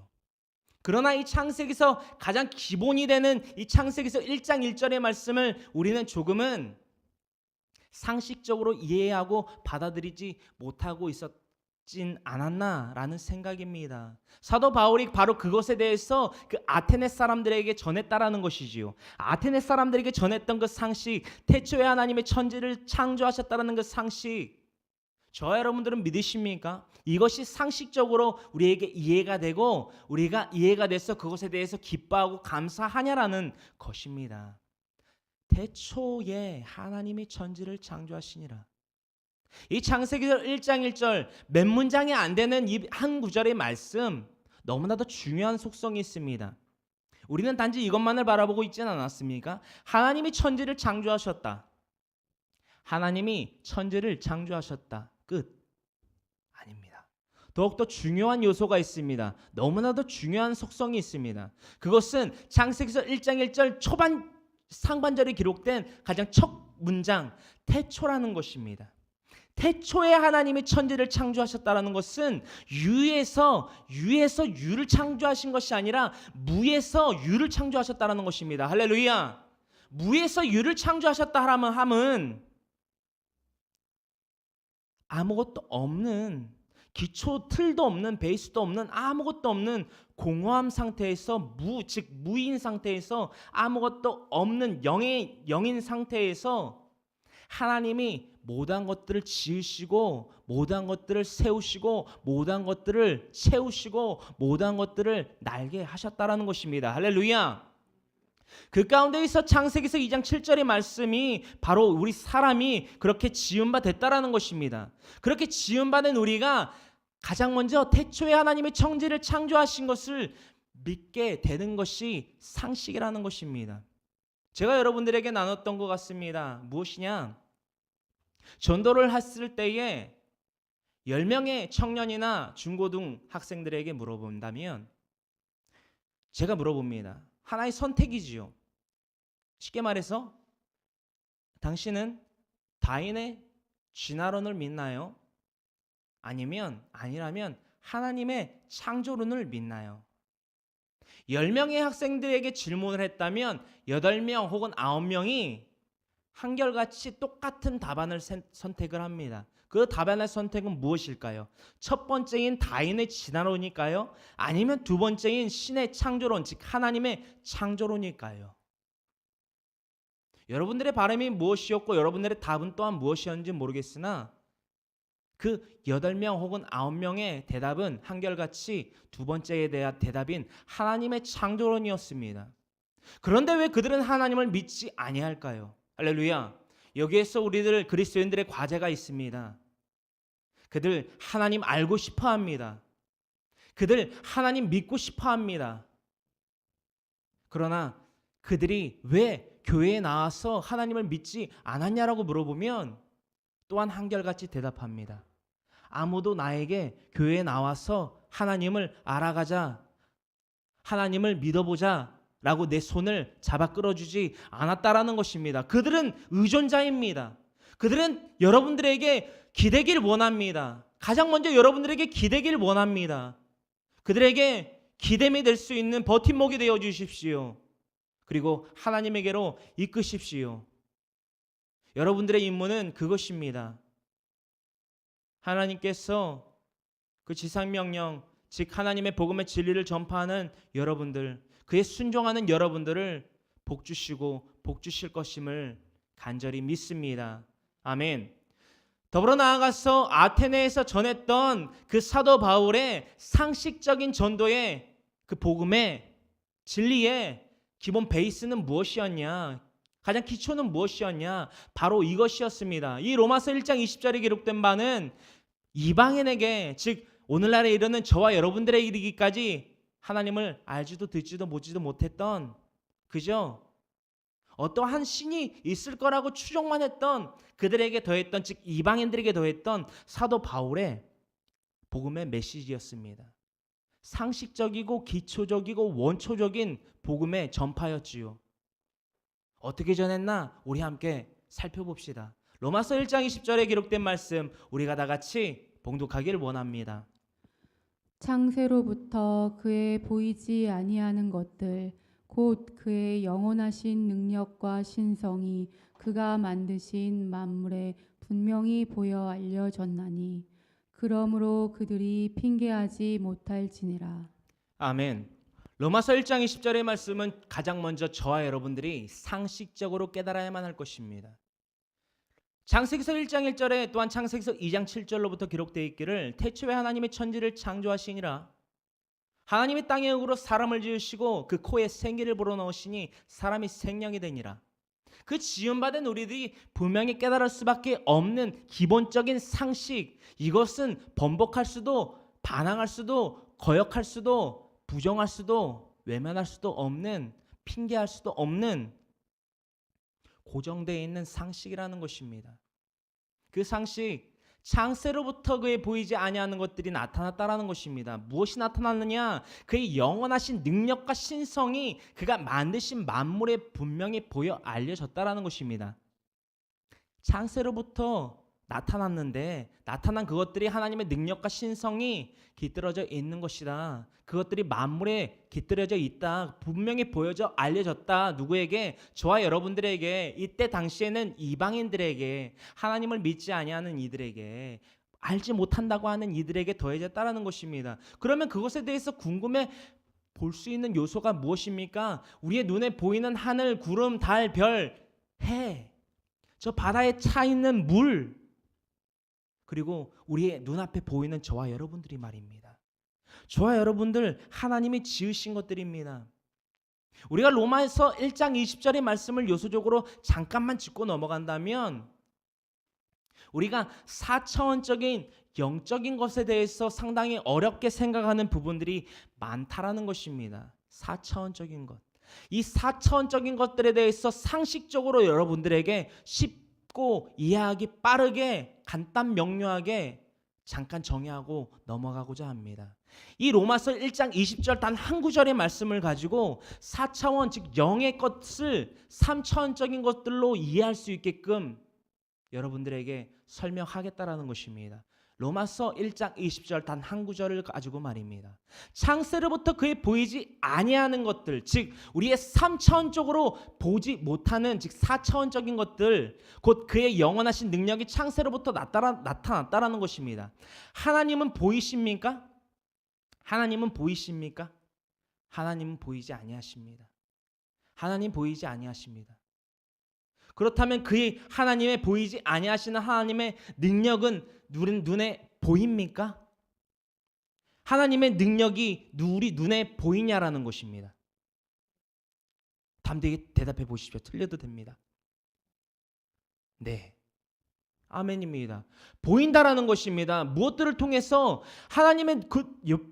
그러나 이 창세기서 가장 기본이 되는 이 창세기서 1장 1절의 말씀을 우리는 조금은 상식적으로 이해하고 받아들이지 못하고 있었진 않았나라는 생각입니다. 사도 바울이 바로 그것에 대해서 그 아테네 사람들에게 전했다라는 것이지요. 아테네 사람들에게 전했던 그 상식, 태초에 하나님의 천지를 창조하셨다라는 그 상식, 저와 여러분들은 믿으십니까? 이것이 상식적으로 우리에게 이해가 되고 우리가 이해가 돼서 그것에 대해서 기뻐하고 감사하냐라는 것입니다. 태초에 하나님이 천지를 창조하시니라. 이 창세기서 1장 1절 몇 문장이 안 되는 이 한 구절의 말씀, 너무나도 중요한 속성이 있습니다. 우리는 단지 이것만을 바라보고 있지는 않았습니까? 하나님이 천지를 창조하셨다. 하나님이 천지를 창조하셨다. 끝. 아닙니다. 더욱더 중요한 요소가 있습니다. 너무나도 중요한 속성이 있습니다. 그것은 창세기서 1장 1절 초반 상반절에 기록된 가장 첫 문장, 태초라는 것입니다. 태초에 하나님이 천지를 창조하셨다는 것은 유에서 유를 창조하신 것이 아니라 무에서 유를 창조하셨다는 것입니다. 할렐루야. 무에서 유를 창조하셨다 함은 아무것도 없는, 기초 틀도 없는, 베이스도 없는, 아무것도 없는 공허함 상태에서 즉 무인 상태에서 아무것도 없는 영인 상태에서 하나님이 모든 것들을 지으시고 모든 것들을 세우시고 모든 것들을 채우시고 모든 것들을 날게 하셨다라는 것입니다. 할렐루야. 그 가운데에서 창세기서 2장 7절의 말씀이 바로 우리 사람이 그렇게 지음바 됐다라는 것입니다. 그렇게 지음받은 우리가 가장 먼저 태초에 하나님이 천지를 창조하신 것을 믿게 되는 것이 상식이라는 것입니다. 제가 여러분들에게 나눴던 것 같습니다. 무엇이냐? 전도를 했을 때에 10명의 청년이나 중고등 학생들에게 물어본다면 제가 물어봅니다. 하나의 선택이지요. 쉽게 말해서 당신은 다윈의 진화론을 믿나요? 아니라면 하나님의 창조론을 믿나요? 10명의 학생들에게 질문을 했다면 8명 혹은 9명이 한결같이 똑같은 답안을 선택을 합니다. 그 답안의 선택은 무엇일까요? 첫 번째인 다윈의 진화론일까요? 아니면 두 번째인 신의 창조론, 즉 하나님의 창조론일까요? 여러분들의 바람이 무엇이었고 여러분들의 답은 또한 무엇이었는지 모르겠으나 그 8명 혹은 9명의 대답은 한결같이 두 번째에 대한 대답인 하나님의 창조론이었습니다. 그런데 왜 그들은 하나님을 믿지 아니할까요? 할렐루야. 여기에서 우리들 그리스도인들의 과제가 있습니다. 그들 하나님 알고 싶어 합니다. 그들 하나님 믿고 싶어 합니다. 그러나 그들이 왜 교회에 나와서 하나님을 믿지 않았냐라고 물어보면 또한 한결같이 대답합니다. 아무도 나에게 교회에 나와서 하나님을 알아가자, 하나님을 믿어보자 라고 내 손을 잡아 끌어주지 않았다라는 것입니다. 그들은 의존자입니다. 그들은 여러분들에게 기대길 원합니다. 가장 먼저 여러분들에게 기대길 원합니다. 그들에게 기댐이 될 수 있는 버팀목이 되어 주십시오. 그리고 하나님에게로 이끄십시오. 여러분들의 임무는 그것입니다. 하나님께서 그 지상명령, 즉 하나님의 복음의 진리를 전파하는 여러분들, 그에 순종하는 여러분들을 복 주시고 복 주실 것임을 간절히 믿습니다. 아멘. 더불어 나아가서 아테네에서 전했던 그 사도 바울의 상식적인 전도의 그 복음의 진리의 기본 베이스는 무엇이었냐? 가장 기초는 무엇이었냐? 바로 이것이었습니다. 이 로마서 1장 20절에 기록된 바는 이방인에게, 즉 오늘날에 이르는 저와 여러분들에게 이르기까지 하나님을 알지도 듣지도 보지도 못했던, 그죠? 어떠한 신이 있을 거라고 추정만 했던 그들에게 더했던, 즉 이방인들에게 더했던 사도 바울의 복음의 메시지였습니다. 상식적이고 기초적이고 원초적인 복음의 전파였지요. 어떻게 전했나? 우리 함께 살펴봅시다. 로마서 1장 20절에 기록된 말씀 우리가 다 같이 봉독하기를 원합니다. 창세로부터 그의 보이지 아니하는 것들 곧 그의 영원하신 능력과 신성이 그가 만드신 만물에 분명히 보여 알려졌나니 그러므로 그들이 핑계하지 못할지니라. 아멘. 로마서 1장 20절의 말씀은 가장 먼저 저와 여러분들이 상식적으로 깨달아야만 할 것입니다. 창세기서 1장 1절에 또한 창세기서 2장 7절로부터 기록되어 있기를 태초에 하나님의 천지를 창조하시니라. 하나님이 땅의 흙으로 사람을 지으시고 그 코에 생기를 불어넣으시니 사람이 생명이 되니라. 그 지음받은 우리들이 분명히 깨달을 수밖에 없는 기본적인 상식, 이것은 번복할 수도 반항할 수도 거역할 수도 부정할 수도 외면할 수도 없는, 핑계할 수도 없는 고정되어 있는 상식이라는 것입니다. 그 상식, 창세로부터 그의 보이지 아니하는 것들이 나타났다라는 것입니다. 무엇이 나타났느냐? 그의 영원하신 능력과 신성이 그가 만드신 만물에 분명히 보여 알려졌다라는 것입니다. 창세로부터 나타났는데 나타난 그것들이 하나님의 능력과 신성이 깃들어져 있는 것이다. 그것들이 만물에 깃들어져 있다. 분명히 보여져 알려졌다. 누구에게? 저와 여러분들에게, 이때 당시에는 이방인들에게, 하나님을 믿지 아니하는 이들에게, 알지 못한다고 하는 이들에게 더해졌다라는 것입니다. 그러면 그것에 대해서 궁금해 볼 수 있는 요소가 무엇입니까? 우리의 눈에 보이는 하늘, 구름, 달, 별, 해, 저 바다에 차 있는 물, 그리고 우리의 눈앞에 보이는 저와 여러분들이 말입니다. 저와 여러분들 하나님이 지으신 것들입니다. 우리가 로마서 1장 20절의 말씀을 요소적으로 잠깐만 짚고 넘어간다면 우리가 4차원적인 영적인 것에 대해서 상당히 어렵게 생각하는 부분들이 많다라는 것입니다. 4차원적인 것. 이 4차원적인 것들에 대해서 상식적으로 여러분들에게 쉽고 이해하기 빠르게 간단 명료하게 잠깐 정의하고 넘어가고자 합니다. 이 로마서 1장 20절 단 한 구절의 말씀을 가지고 4차원 즉 영의 것을 3차원적인 것들로 이해할 수 있게끔 여러분들에게 설명하겠다라는 것입니다. 로마서 1장 20절 단 한 구절을 가지고 말입니다. 창세로부터 그의 보이지 아니하는 것들, 즉 우리의 3차원적으로 보지 못하는, 즉 4차원적인 것들, 곧 그의 영원하신 능력이 창세로부터 나타났다라는 것입니다. 하나님은 보이십니까? 하나님은 보이십니까? 하나님은 보이지 아니하십니다. 하나님 보이지 아니하십니다. 그렇다면 그의 하나님의 보이지 아니하시는 하나님의 능력은 눈에 보입니까? 하나님의 능력이 우리 눈에 보이냐라는 것입니다. 담대하게 대답해 보십시오. 틀려도 됩니다. 네, 아멘입니다. 보인다라는 것입니다. 무엇들을 통해서? 하나님의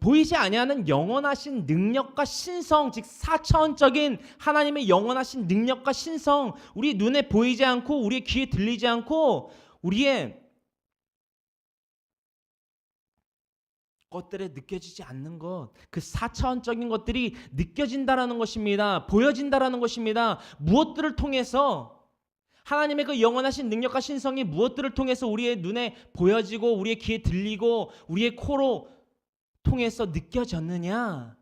보이지 아니하는 영원하신 능력과 신성, 즉 4차원적인 하나님의 영원하신 능력과 신성, 우리 눈에 보이지 않고 우리의 귀에 들리지 않고 우리의 것들에 느껴지지 않는 것, 그 4차원적인 것들이 느껴진다라는 것입니다. 보여진다라는 것입니다. 무엇들을 통해서? 하나님의 그 영원하신 능력과 신성이 무엇들을 통해서 우리의 눈에 보여지고 우리의 귀에 들리고 우리의 코로 통해서 느껴졌느냐?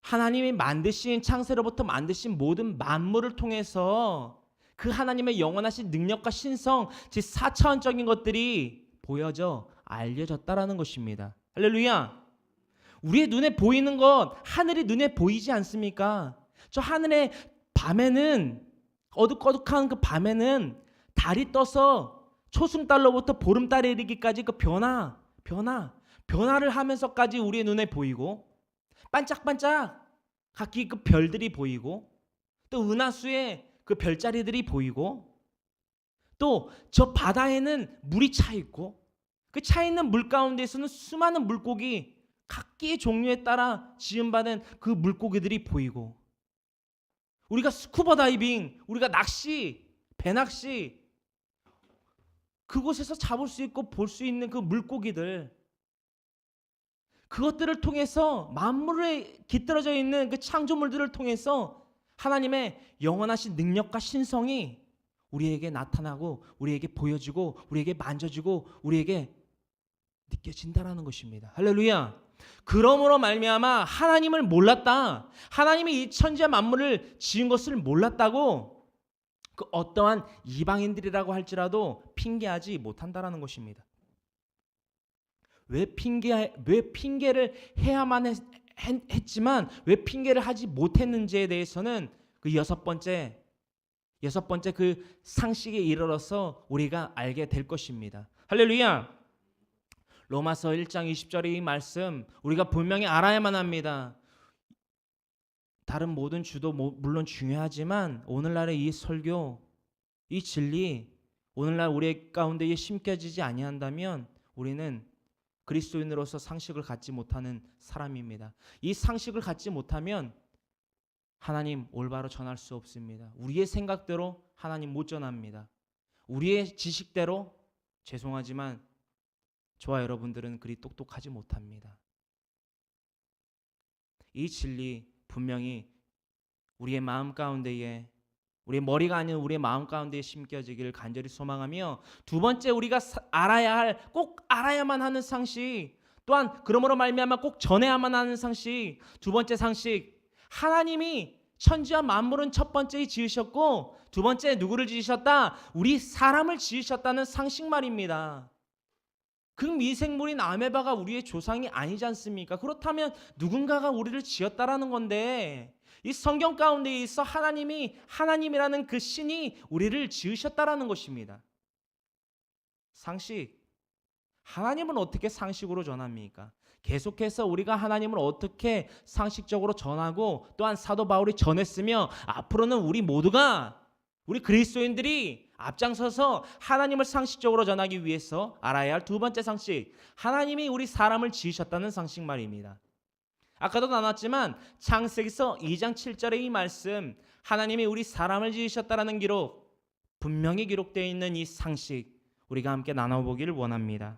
하나님이 만드신, 창세로부터 만드신 모든 만물을 통해서 그 하나님의 영원하신 능력과 신성, 즉 4차원적인 것들이 보여져 알려졌다라는 것입니다. 할렐루야. 우리의 눈에 보이는 것, 하늘이 눈에 보이지 않습니까? 저 하늘의 밤에는, 어둑어둑한 그 밤에는 달이 떠서 초승달로부터 보름달에 이르기까지 그 변화를 하면서까지 우리의 눈에 보이고, 반짝반짝 각기 그 별들이 보이고, 또 은하수의 그 별자리들이 보이고 또 저 바다에는 물이 차 있고 그 차 있는 물 가운데에서는 수많은 물고기 각기의 종류에 따라 지음받은 그 물고기들이 보이고 우리가 스쿠버 다이빙, 우리가 낚시, 배낚시 그곳에서 잡을 수 있고 볼 수 있는 그 물고기들 그것들을 통해서 만물에 깃들어져 있는 그 창조물들을 통해서 하나님의 영원하신 능력과 신성이 우리에게 나타나고 우리에게 보여지고 우리에게 만져지고 우리에게 느껴진다라는 것입니다. 할렐루야. 그러므로 말미암아 하나님을 몰랐다. 하나님이 이 천지 만물을 지은 것을 몰랐다고 그 어떠한 이방인들이라고 할지라도 핑계하지 못한다라는 것입니다. 왜 핑계를 해야만 했지만 왜 핑계를 하지 못했는지에 대해서는 그 여섯 번째 그 상식에 이르러서 우리가 알게 될 것입니다. 할렐루야. 로마서 1장 20절의 이 말씀 우리가 분명히 알아야만 합니다. 다른 모든 주도 물론 중요하지만 오늘날의 이 설교, 이 진리 오늘날 우리 가운데에 심겨지지 아니한다면 우리는 그리스도인으로서 상식을 갖지 못하는 사람입니다. 이 상식을 갖지 못하면 하나님 올바로 전할 수 없습니다. 우리의 생각대로 하나님 못 전합니다. 우리의 지식대로 죄송하지만 저와 여러분들은 그리 똑똑하지 못합니다. 이 진리 분명히 우리의 마음 가운데에 우리의 머리가 아닌 우리의 마음 가운데에 심겨지기를 간절히 소망하며 두 번째 우리가 알아야 할 꼭 알아야만 하는 상식 또한 그러므로 말미암아 꼭 전해야만 하는 상식 두 번째 상식 하나님이 천지와 만물은 첫 번째 지으셨고 두 번째 누구를 지으셨다? 우리 사람을 지으셨다는 상식 말입니다. 그 미생물인 아메바가 우리의 조상이 아니지 않습니까? 그렇다면 누군가가 우리를 지었다라는 건데 이 성경 가운데 있어 하나님이라는 그 신이 우리를 지으셨다라는 것입니다. 상식. 하나님은 어떻게 상식으로 전합니까? 계속해서 우리가 하나님을 어떻게 상식적으로 전하고 또한 사도 바울이 전했으며 앞으로는 우리 모두가 우리 그리스도인들이 앞장서서 하나님을 상식적으로 전하기 위해서 알아야 할 두 번째 상식 하나님이 우리 사람을 지으셨다는 상식 말입니다. 아까도 나눴지만 창세기서 2장 7절의 이 말씀 하나님이 우리 사람을 지으셨다라는 기록 분명히 기록되어 있는 이 상식 우리가 함께 나눠보기를 원합니다.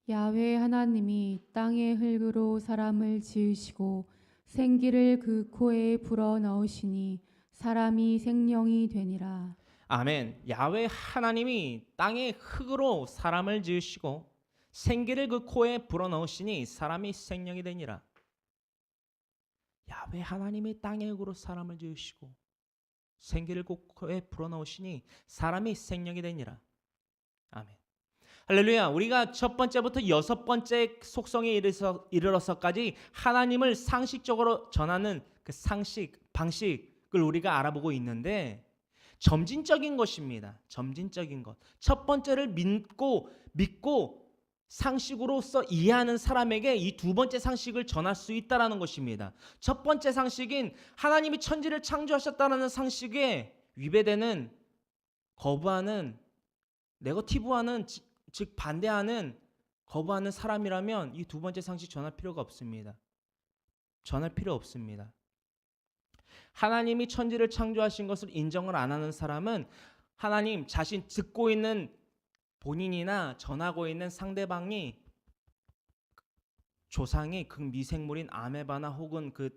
야훼 하나님이 땅의 흙으로 사람을 지으시고 생기를 그 코에 불어 넣으시니 사람이 생명이 되니라. 아멘. 야훼 하나님이 땅의 흙으로 사람을 지으시고 생기를 그 코에 불어넣으시니 사람이 생명이 되니라. 야훼 하나님이 땅의 흙으로 사람을 지으시고 생기를 그 코에 불어넣으시니 사람이 생명이 되니라. 아멘. 할렐루야. 우리가 첫 번째부터 여섯 번째 속성에 이르러서까지 하나님을 상식적으로 전하는 그 상식, 방식을 우리가 알아보고 있는데 점진적인 것입니다. 점진적인 것. 첫 번째를 믿고 상식으로서 이해하는 사람에게 이 두 번째 상식을 전할 수 있다라는 것입니다. 첫 번째 상식인 하나님이 천지를 창조하셨다라는 상식에 위배되는 거부하는 네거티브하는 즉 반대하는 거부하는 사람이라면 이 두 번째 상식 전할 필요가 없습니다. 전할 필요 없습니다. 하나님이 천지를 창조하신 것을 인정을 안 하는 사람은 하나님 자신 듣고 있는 본인이나 전하고 있는 상대방이 조상이 그 미생물인 아메바나 혹은 그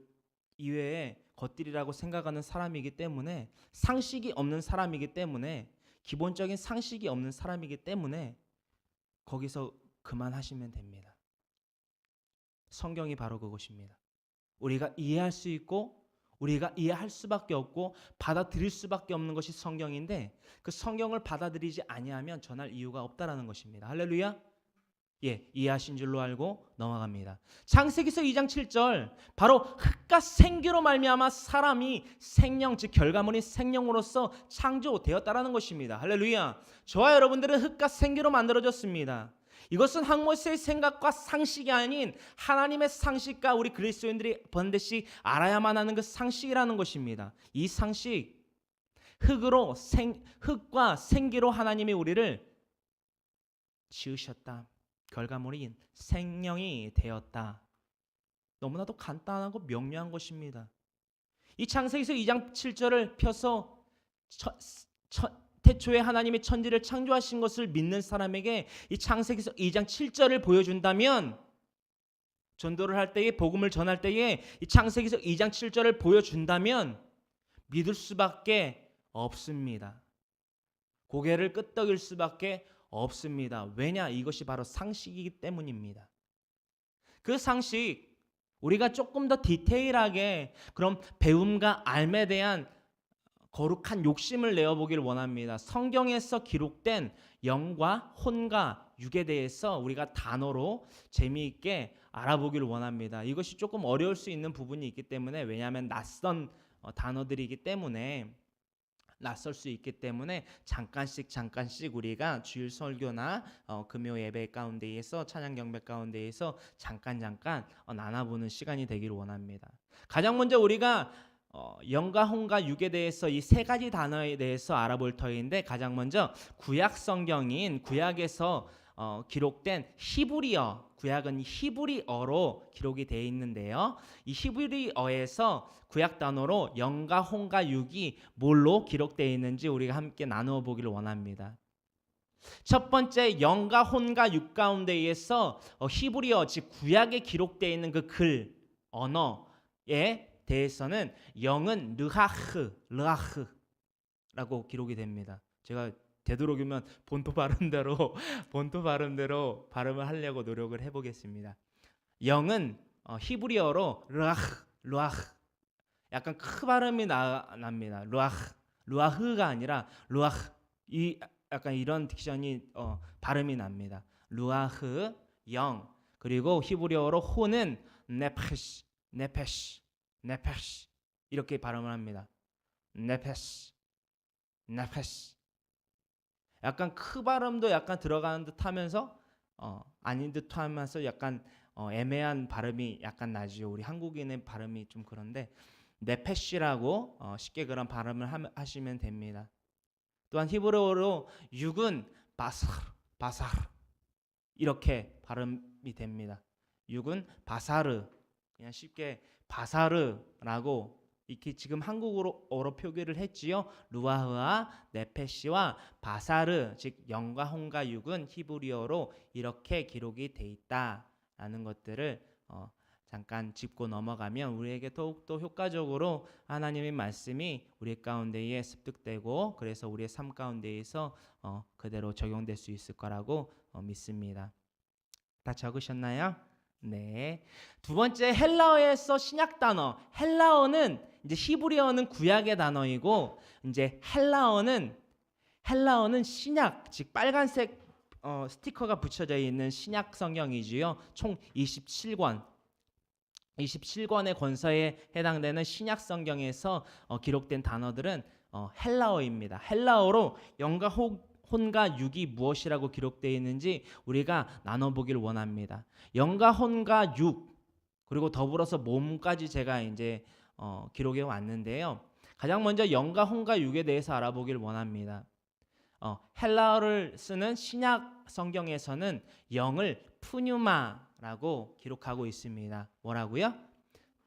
이외의 것들이라고 생각하는 사람이기 때문에 상식이 없는 사람이기 때문에 기본적인 상식이 없는 사람이기 때문에 거기서 그만하시면 됩니다. 성경이 바로 그것입니다. 우리가 이해할 수 있고 우리가 이해할 수밖에 없고 받아들일 수밖에 없는 것이 성경인데 그 성경을 받아들이지 아니하면 전할 이유가 없다라는 것입니다. 할렐루야. 예, 이해하신 줄로 알고 넘어갑니다. 창세기서 2장 7절 바로 흙과 생기로 말미암아 사람이 생명 즉 결과물인 생명으로서 창조되었다라는 것입니다. 할렐루야. 저와 여러분들은 흙과 생기로 만들어졌습니다. 이것은 학모세의 생각과 상식이 아닌 하나님의 상식과 우리 그리스도인들이 반드시 알아야만 하는 그 상식이라는 것입니다. 이 상식 흙과 생기로 하나님이 우리를 지으셨다. 결과물이 생명이 되었다. 너무나도 간단하고 명료한 것입니다. 이 창세기서 2장 7절을 펴서 태초에 하나님이 천지를 창조하신 것을 믿는 사람에게 이 창세기서 2장 7절을 보여준다면, 전도를 할 때에, 복음을 전할 때에 이 창세기서 2장 7절을 보여준다면 믿을 수밖에 없습니다. 고개를 끄덕일 수밖에 없습니다. 왜냐? 이것이 바로 상식이기 때문입니다. 그 상식, 우리가 조금 더 디테일하게 그럼 배움과 알에 대한 거룩한 욕심을 내어보길 원합니다. 성경에서 기록된 영과 혼과 육에 대해서 우리가 단어로 재미있게 알아보길 원합니다. 이것이 조금 어려울 수 있는 부분이 있기 때문에, 왜냐하면 낯선 단어들이기 때문에, 낯설 수 있기 때문에 잠깐씩 우리가 주일 설교나 금요 예배 가운데에서, 찬양 경배 가운데에서 잠깐 나눠보는 시간이 되기를 원합니다. 가장 먼저 우리가 영과 혼과 육에 대해서 이 세 가지 단어에 대해서 알아볼 터인데, 가장 먼저 구약 성경인 구약에서 기록된 히브리어, 구약은 히브리어로 기록이 되어 있는데요. 이 히브리어에서 구약 단어로 영과 혼과 육이 뭘로 기록되어 있는지 우리가 함께 나누어 보기를 원합니다. 첫 번째, 영과 혼과 육 가운데에서 히브리어, 즉 구약에 기록되어 있는 그 글, 언어에 대해서는 영은 르하흐라고 기록이 됩니다. 제가 되도록이면 본토 발음대로 발음을 하려고 노력을 해보겠습니다. 영은 히브리어로 루아흐, 약간 크 발음이 납니다. 루아흐가 아니라 루아흐, 이 약간 이런 딕션이 발음이 납니다. 루아흐, 영. 그리고 히브리어로 혼은 네페시 이렇게 발음을 합니다. 네페시. 약간 크 발음도 약간 들어가는 듯하면서 아닌 듯하면서 약간 애매한 발음이 약간 나죠. 우리 한국인의 발음이 좀 그런데 네페시라고 쉽게 그런 발음을 하시면 됩니다. 또한 히브리어로 육은 바사르 이렇게 발음이 됩니다. 육은 바사르, 그냥 쉽게 바사르라고 이렇게 지금 한국어로 표기를 했지요. 루아흐와 네페시와 바사르, 즉 영과 혼과 육은 히브리어로 이렇게 기록이 돼 있다라는 것들을 잠깐 짚고 넘어가면 우리에게 더욱더 효과적으로 하나님의 말씀이 우리 가운데에 습득되고, 그래서 우리의 삶 가운데에서 그대로 적용될 수 있을 거라고 믿습니다. 다 적으셨나요? 네. 두 번째, 헬라어에서 신약 단어. 헬라어는 이제 히브리어는 구약의 단어이고, 이제 헬라어는 신약, 즉 빨간색 스티커가 붙여져 있는 신약 성경이지요. 총 27권의 권서에 해당되는 신약 성경에서 기록된 단어들은 헬라어입니다. 헬라어로 영과 혼과 육이 무엇이라고 기록되어 있는지 우리가 나눠보길 원합니다. 영과 혼과 육, 그리고 더불어서 몸까지 제가 이제 기록해 왔는데요. 가장 먼저 영과 혼과 육에 대해서 알아보길 원합니다. 헬라어를 쓰는 신약 성경에서는 영을 푸뉴마라고 기록하고 있습니다. 뭐라고요?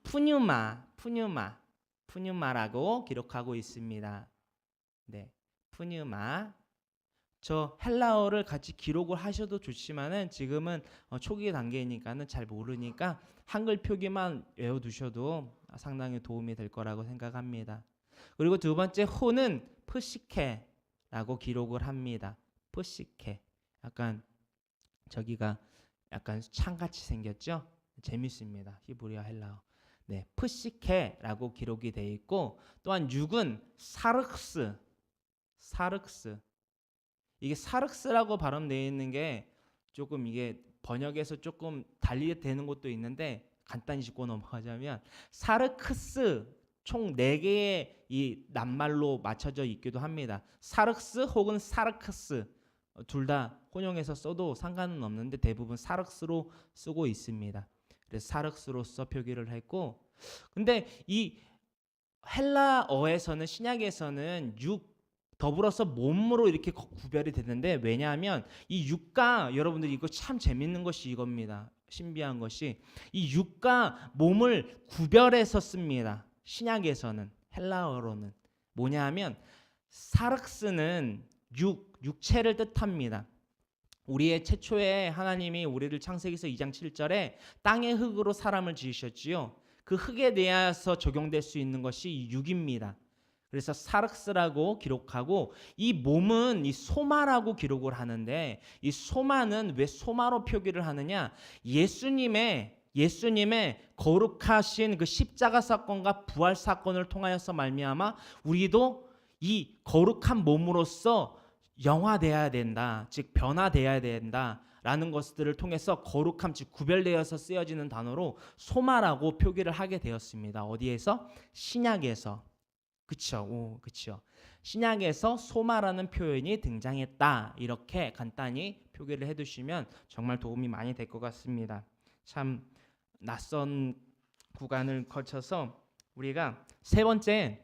푸뉴마라고 기록하고 있습니다. 네, 푸뉴마. 저 헬라어를 같이 기록을 하셔도 좋지만은 지금은 초기 단계니까는 잘 모르니까 한글 표기만 외워두셔도 상당히 도움이 될 거라고 생각합니다. 그리고 두 번째, 혼은 프시케라고 기록을 합니다. 프시케. 약간 저기가 약간 창같이 생겼죠? 재밌습니다. 히브리어 헬라어. 네, 프시케라고 기록이 되어 있고, 또한 육은 사륵스. 이게 사륵스라고 발음되어 있는 게 조금 이게 번역에서 조금 달리 되는 것도 있는데, 간단히 짚고 넘어가자면 사르크스, 총 4개의 이 낱말로 맞춰져 있기도 합니다. 사륵스 혹은 사르크스, 둘 다 혼용해서 써도 상관은 없는데 대부분 사륵스로 쓰고 있습니다. 그래서 사륵스로서 표기를 했고, 근데 이 헬라어에서는 신약에서는 육 더불어서 몸으로 이렇게 구별이 되는데 왜냐하면 이 육과 여러분들 이거 참 재밌는 것이 이겁니다. 신비한 것이 이 육과 몸을 구별해서 씁니다. 신약에서는 헬라어로는 뭐냐 하면 사르스는 육체를 뜻합니다. 우리의 최초에 하나님이 우리를 창세기서 2장 7절에 땅의 흙으로 사람을 지으셨지요. 그 흙에 대해서 적용될 수 있는 것이 육입니다. 그래서 사르스라고 기록하고 이 몸은 이 소마라고 기록을 하는데 이 소마는 왜 소마로 표기를 하느냐? 예수님의 거룩하신 그 십자가 사건과 부활 사건을 통하여서 말미암아 우리도 이 거룩한 몸으로서 영화되어야 된다. 즉 변화되어야 된다라는 것들을 통해서 거룩함 즉 구별되어서 쓰여지는 단어로 소마라고 표기를 하게 되었습니다. 어디에서? 신약에서. 그쵸? 그쵸. 신약에서 소마라는 표현이 등장했다. 이렇게 간단히 표기를 해두시면 정말 도움이 많이 될 것 같습니다. 참 낯선 구간을 거쳐서 우리가 세 번째,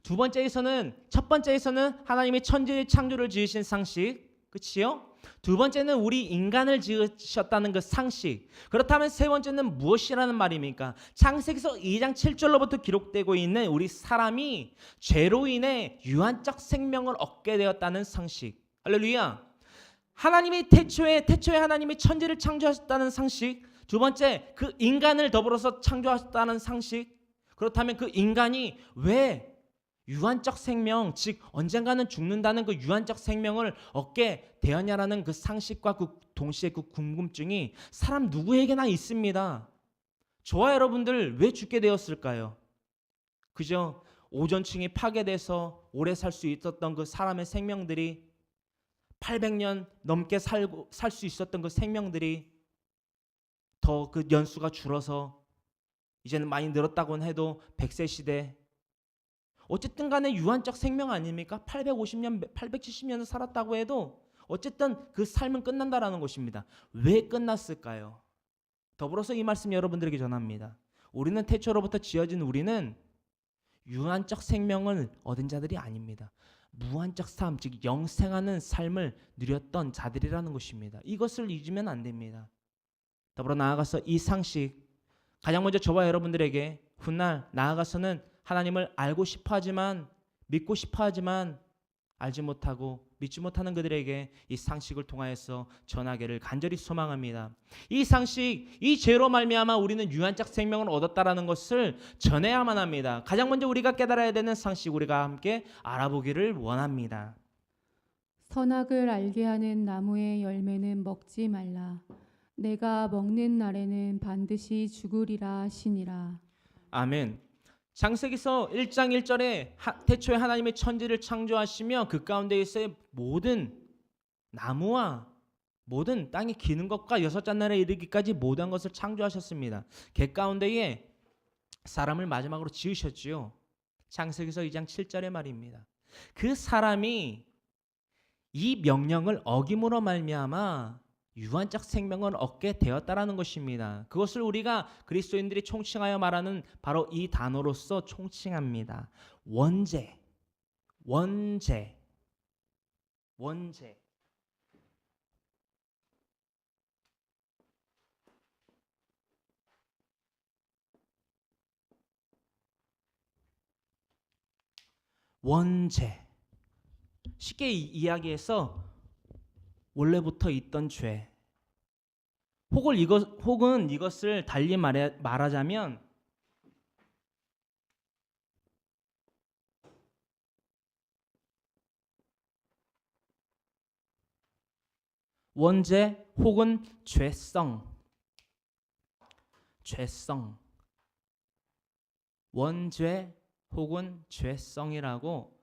두 번째에서는 첫 번째에서는 하나님이 천지 창조를 지으신 상식, 그치요? 두 번째는 우리 인간을 지으셨다는 그 상식. 그렇다면 세 번째는 무엇이라는 말입니까? 창세기서 2장 7절로부터 기록되고 있는 우리 사람이 죄로 인해 유한적 생명을 얻게 되었다는 상식. 할렐루야. 하나님이 태초에 하나님이 천지를 창조하셨다는 상식. 두 번째, 그 인간을 더불어서 창조하셨다는 상식. 그렇다면 그 인간이 왜 유한적 생명, 즉 언젠가는 죽는다는 그 유한적 생명을 얻게 되었냐라는 그 상식과 그 동시에 그 궁금증이 사람 누구에게나 있습니다. 저와 여러분들 왜 죽게 되었을까요? 그죠? 오존층이 파괴돼서 오래 살 수 있었던 그 사람의 생명들이 800년 넘게 살 수 있었던 그 생명들이 더 그 연수가 줄어서 이제는 많이 늘었다고는 해도 100세 시대 어쨌든 간에 유한적 생명 아닙니까? 850년, 870년을 살았다고 해도 어쨌든 그 삶은 끝난다라는 것입니다. 왜 끝났을까요? 더불어서 이 말씀 여러분들에게 전합니다. 우리는 태초로부터 지어진 우리는 유한적 생명을 얻은 자들이 아닙니다. 무한적 삶, 즉 영생하는 삶을 누렸던 자들이라는 것입니다. 이것을 잊으면 안 됩니다. 더불어 나아가서 이 상식, 가장 먼저 저와 여러분들에게 훗날 나아가서는 하나님을 알고 싶어하지만 믿고 싶어하지만 알지 못하고 믿지 못하는 그들에게 이 상식을 통하여서 전하기를 간절히 소망합니다. 이 상식, 이 죄로 말미암아 우리는 유한적 생명을 얻었다라는 것을 전해야만 합니다. 가장 먼저 우리가 깨달아야 되는 상식 우리가 함께 알아보기를 원합니다. 선악을 알게 하는 나무의 열매는 먹지 말라. 내가 먹는 날에는 반드시 죽으리라 하시니라. 아멘. 창세기서 1장 1절에 태초에 하나님의 천지를 창조하시며 그 가운데에서의 모든 나무와 모든 땅에 기는 것과 여섯 잔날에 이르기까지 모든 것을 창조하셨습니다. 그 가운데에 사람을 마지막으로 지으셨지요. 창세기서 2장 7절의 말입니다. 그 사람이 이 명령을 어김으로 말미암아 유한적 생명을 얻게 되었다라는 것입니다. 그것을 우리가 그리스도인들이 총칭하여 말하는 바로 이 단어로서 총칭합니다. 원죄. 쉽게 이야기해서 원래부터 있던 죄. 혹은 이것을 달리 말하자면 원죄 혹은 죄성. 원죄 혹은 죄성이라고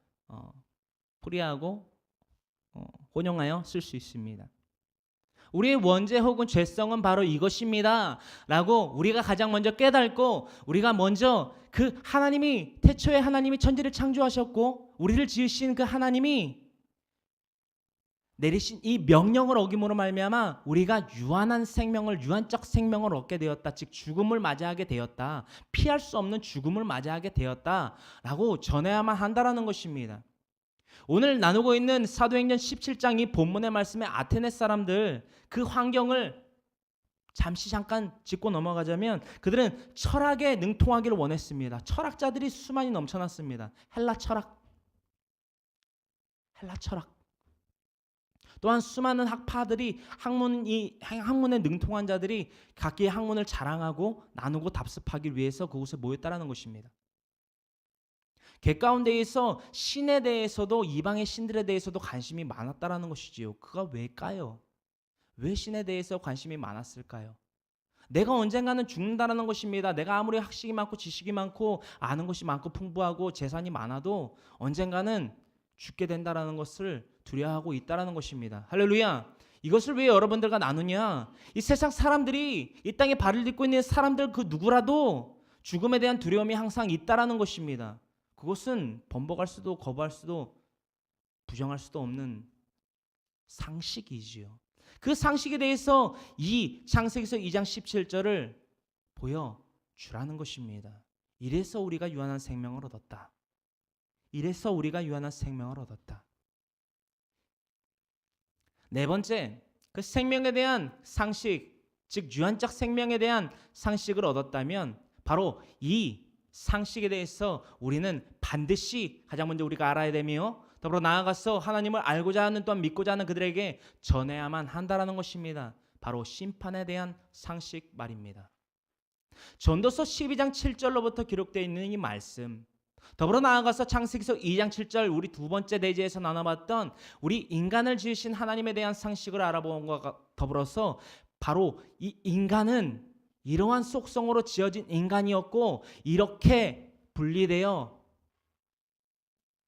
풀이하고 혼용하여 쓸 수 있습니다. 우리의 원죄 혹은 죄성은 바로 이것입니다 라고 우리가 가장 먼저 깨닫고 우리가 먼저 그 하나님이 태초에 하나님이 천지를 창조하셨고 우리를 지으신 그 하나님이 내리신 이 명령을 어김으로 말미암아 우리가 유한한 생명을, 유한적 생명을 얻게 되었다. 즉 죽음을 맞이하게 되었다. 피할 수 없는 죽음을 맞이하게 되었다라고 전해야만 한다라는 것입니다. 오늘 나누고 있는 사도행전 17장 이 본문의 말씀에 아테네 사람들 그 환경을 잠깐 짚고 넘어가자면 그들은 철학에 능통하기를 원했습니다. 철학자들이 수많이 넘쳐났습니다. 헬라 철학. 또한 수많은 학파들이 학문에 능통한 자들이 각기의 학문을 자랑하고 나누고 답습하기 위해서 그곳에 모였다라는 것입니다. 개 가운데에서 신에 대해서도 이방의 신들에 대해서도 관심이 많았다라는 것이지요. 그가 왜일까요? 왜 신에 대해서 관심이 많았을까요? 내가 언젠가는 죽는다라는 것입니다. 내가 아무리 학식이 많고 지식이 많고 아는 것이 많고 풍부하고 재산이 많아도 언젠가는 죽게 된다라는 것을 두려워하고 있다라는 것입니다. 할렐루야. 이것을 왜 여러분들과 나누냐? 이 세상 사람들이, 이 땅에 발을 딛고 있는 사람들 그 누구라도 죽음에 대한 두려움이 항상 있다라는 것입니다. 그것은 번복할 수도 거부할 수도 부정할 수도 없는 상식이지요. 그 상식에 대해서 이 창세기서 2장 17절을 보여주라는 것입니다. 이래서 우리가 유한한 생명을 얻었다. 이래서 우리가 유한한 생명을 얻었다. 네 번째, 그 생명에 대한 상식, 즉 유한적 생명에 대한 상식을 얻었다면 바로 이 상식에 대해서 우리는 반드시 가장 먼저 우리가 알아야 되며 더불어 나아가서 하나님을 알고자 하는 또한 믿고자 하는 그들에게 전해야만 한다라는 것입니다. 바로 심판에 대한 상식 말입니다. 전도서 12장 7절로부터 기록되어 있는 이 말씀, 더불어 나아가서 창세기서 2장 7절 우리 두 번째 대지에서 나눠봤던 우리 인간을 지으신 하나님에 대한 상식을 알아본 것과 더불어서 바로 이 인간은 이러한 속성으로 지어진 인간이었고 이렇게 분리되어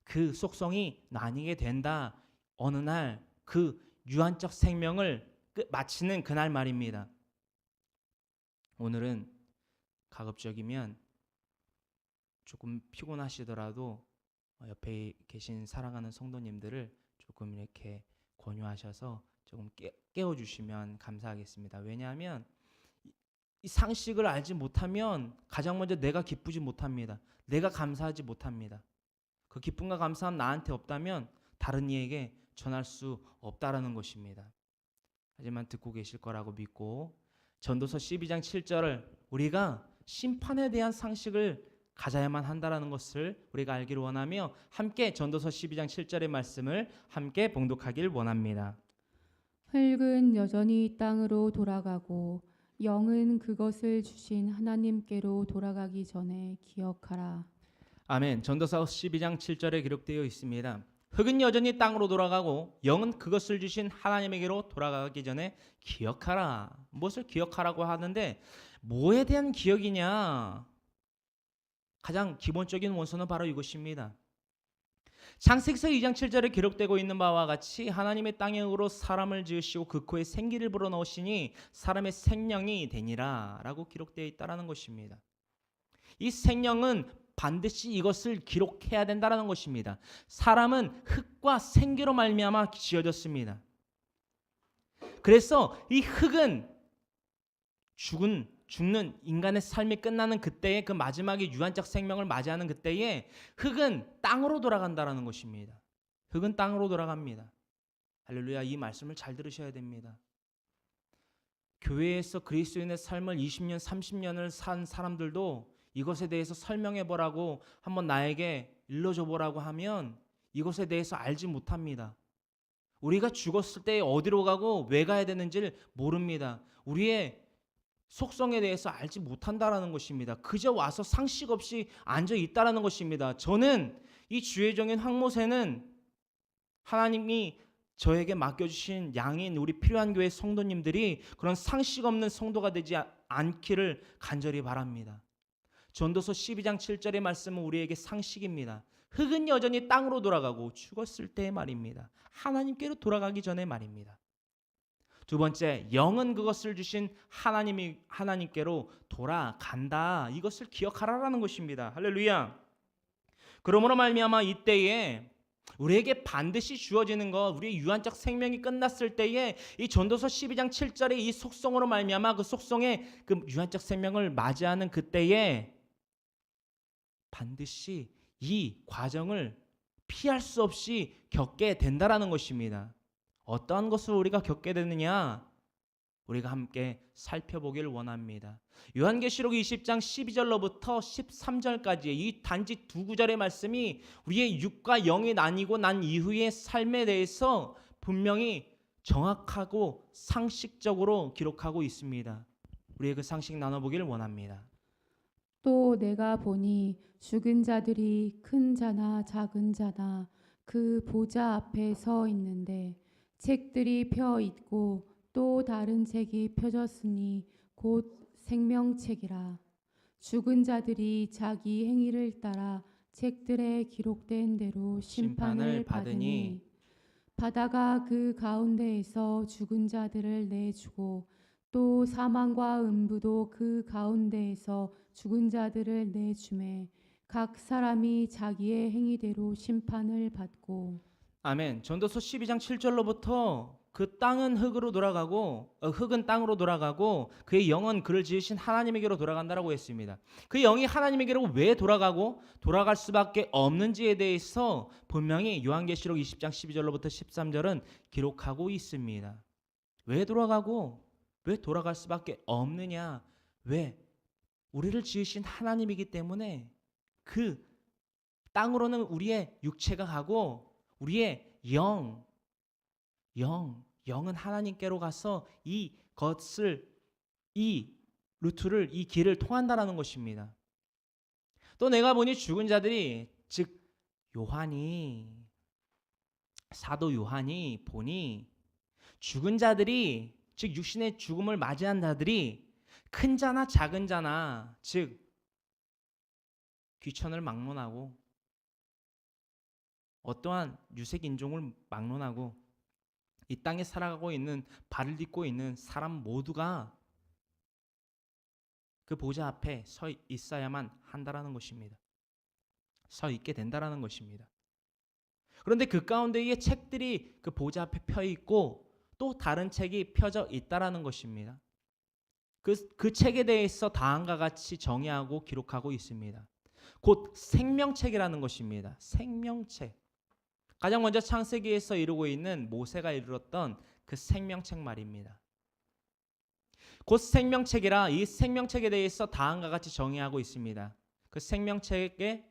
그 속성이 나뉘게 된다. 어느 날 그 유한적 생명을 마치는 그날 말입니다. 오늘은 가급적이면 조금 피곤하시더라도 옆에 계신 사랑하는 성도님들을 조금 이렇게 권유하셔서 조금 깨워주시면 감사하겠습니다. 왜냐하면 이 상식을 알지 못하면 가장 먼저 내가 기쁘지 못합니다. 내가 감사하지 못합니다. 그 기쁨과 감사함 나한테 없다면 다른 이에게 전할 수 없다라는 것입니다. 하지만 듣고 계실 거라고 믿고 전도서 12장 7절을 우리가 심판에 대한 상식을 가져야만 한다라는 것을 우리가 알기를 원하며 함께 전도서 12장 7절의 말씀을 함께 봉독하길 원합니다. 흙은 여전히 땅으로 돌아가고 영은 그것을 주신 하나님께로 돌아가기 전에 기억하라. 아멘. 전도서 12장 7절에 기록되어 있습니다. 흙은 여전히 땅으로 돌아가고 영은 그것을 주신 하나님에게로 돌아가기 전에 기억하라. 무엇을 기억하라고 하는데 뭐에 대한 기억이냐? 가장 기본적인 원소는 바로 이것입니다. 창세기서 2장 7절에 기록되고 있는 바와 같이 하나님의 땅에 으로 사람을 지으시고 그 코에 생기를 불어넣으시니 사람의 생명이 되니라 라고 기록되어 있다는 것입니다. 이 생명은 반드시 이것을 기록해야 된다는 것입니다. 사람은 흙과 생기로 말미암아 지어졌습니다. 그래서 이 흙은 죽는 인간의 삶이 끝나는 그때에 그 마지막에 유한적 생명을 맞이하는 그때에 흙은 땅으로 돌아간다는 것입니다. 흙은 땅으로 돌아갑니다. 할렐루야. 이 말씀을 잘 들으셔야 됩니다. 교회에서 그리스도인의 삶을 20년, 30년을 산 사람들도 이것에 대해서 설명해 보라고 한번 나에게 일러줘 보라고 하면 이것에 대해서 알지 못합니다. 우리가 죽었을 때 어디로 가고 왜 가야 되는지를 모릅니다. 우리의 속성에 대해서 알지 못한다라는 것입니다. 그저 와서 상식 없이 앉아 있다라는 것입니다. 저는 이 주의 종인 황모세는 하나님이 저에게 맡겨주신 양인 우리 필요한 교회 성도님들이 그런 상식 없는 성도가 되지 않기를 간절히 바랍니다. 전도서 12장 7절의 말씀은 우리에게 상식입니다. 흙은 여전히 땅으로 돌아가고 죽었을 때의 말입니다. 하나님께로 돌아가기 전의 말입니다. 두 번째, 영은 그것을 주신 하나님께로 돌아간다. 이것을 기억하라라는 것입니다. 할렐루야. 그러므로 말미암아 이때에 우리에게 반드시 주어지는 것, 우리의 유한적 생명이 끝났을 때에 이 전도서 12장 7절의 이 속성으로 말미암아 그 속성의 그 유한적 생명을 맞이하는 그때에 반드시 이 과정을 피할 수 없이 겪게 된다라는 것입니다. 어떠한 것을 우리가 겪게 되느냐? 우리가 함께 살펴보길 원합니다. 요한계시록 20장 12절로부터 13절까지의 이 단지 두 구절의 말씀이 우리의 육과 영이 나뉘고 난 이후의 삶에 대해서 분명히 정확하고 상식적으로 기록하고 있습니다. 우리의 그 상식 나눠보길 원합니다. 또 내가 보니 죽은 자들이 큰 자나 작은 자나 그 보좌 앞에 서 있는데 책들이 펴 있고 또 다른 책이 펴졌으니 곧 생명책이라. 죽은 자들이 자기 행위를 따라 책들에 기록된 대로 심판을 받으니 바다가 그 가운데에서 죽은 자들을 내주고 또 사망과 음부도 그 가운데에서 죽은 자들을 내주매 각 사람이 자기의 행위대로 심판을 받고. 아멘. 전도서 12장 7절로부터 그 땅은 흙으로 돌아가고 흙은 땅으로 돌아가고 그의 영은 그를 지으신 하나님에게로 돌아간다라고 했습니다. 그 영이 하나님에게로 왜 돌아가고 돌아갈 수밖에 없는지에 대해서 분명히 요한계시록 20장 12절로부터 13절은 기록하고 있습니다. 왜 돌아가고 왜 돌아갈 수밖에 없느냐? 왜? 우리를 지으신 하나님이기 때문에 그 땅으로는 우리의 육체가 가고 우리의 영은 하나님께로 가서 이 루트를 이 길을 통한다라는 것입니다. 또 내가 보니 죽은 자들이 즉 사도 요한이 보니 죽은 자들이 즉 육신의 죽음을 맞이한 자들이 큰 자나 작은 자나 즉 귀천을 막론하고 어떠한 유색 인종을 막론하고 이 땅에 살아가고 있는 발을 딛고 있는 사람 모두가 그 보좌 앞에 서 있어야만 한다라는 것입니다. 서 있게 된다라는 것입니다. 그런데 그 가운데에 책들이 그 보좌 앞에 펴 있고 또 다른 책이 펴져 있다라는 것입니다. 그 책에 대해서 다음과 같이 정의하고 기록하고 있습니다. 곧 생명책이라는 것입니다. 생명책. 가장 먼저 창세기에서 이루고 있는 모세가 이루었던 그 생명책 말입니다. 곧 생명책이라 이 생명책에 대해서 다음과 같이 정의하고 있습니다. 그 생명책의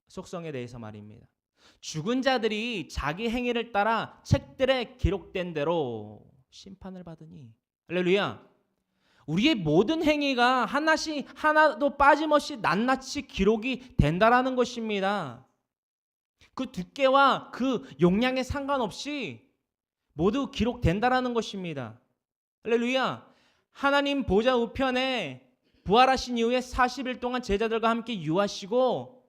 속성에 대해서 말입니다. 죽은 자들이 자기 행위를 따라 책들에 기록된 대로 심판을 받으니. 할렐루야. 우리의 모든 행위가 하나도 빠짐없이 낱낱이 기록이 된다라는 것입니다. 그 두께와 그 용량에 상관없이 모두 기록된다라는 것입니다. 할렐루야. 하나님 보좌 우편에 부활하신 이후에 40일 동안 제자들과 함께 유하시고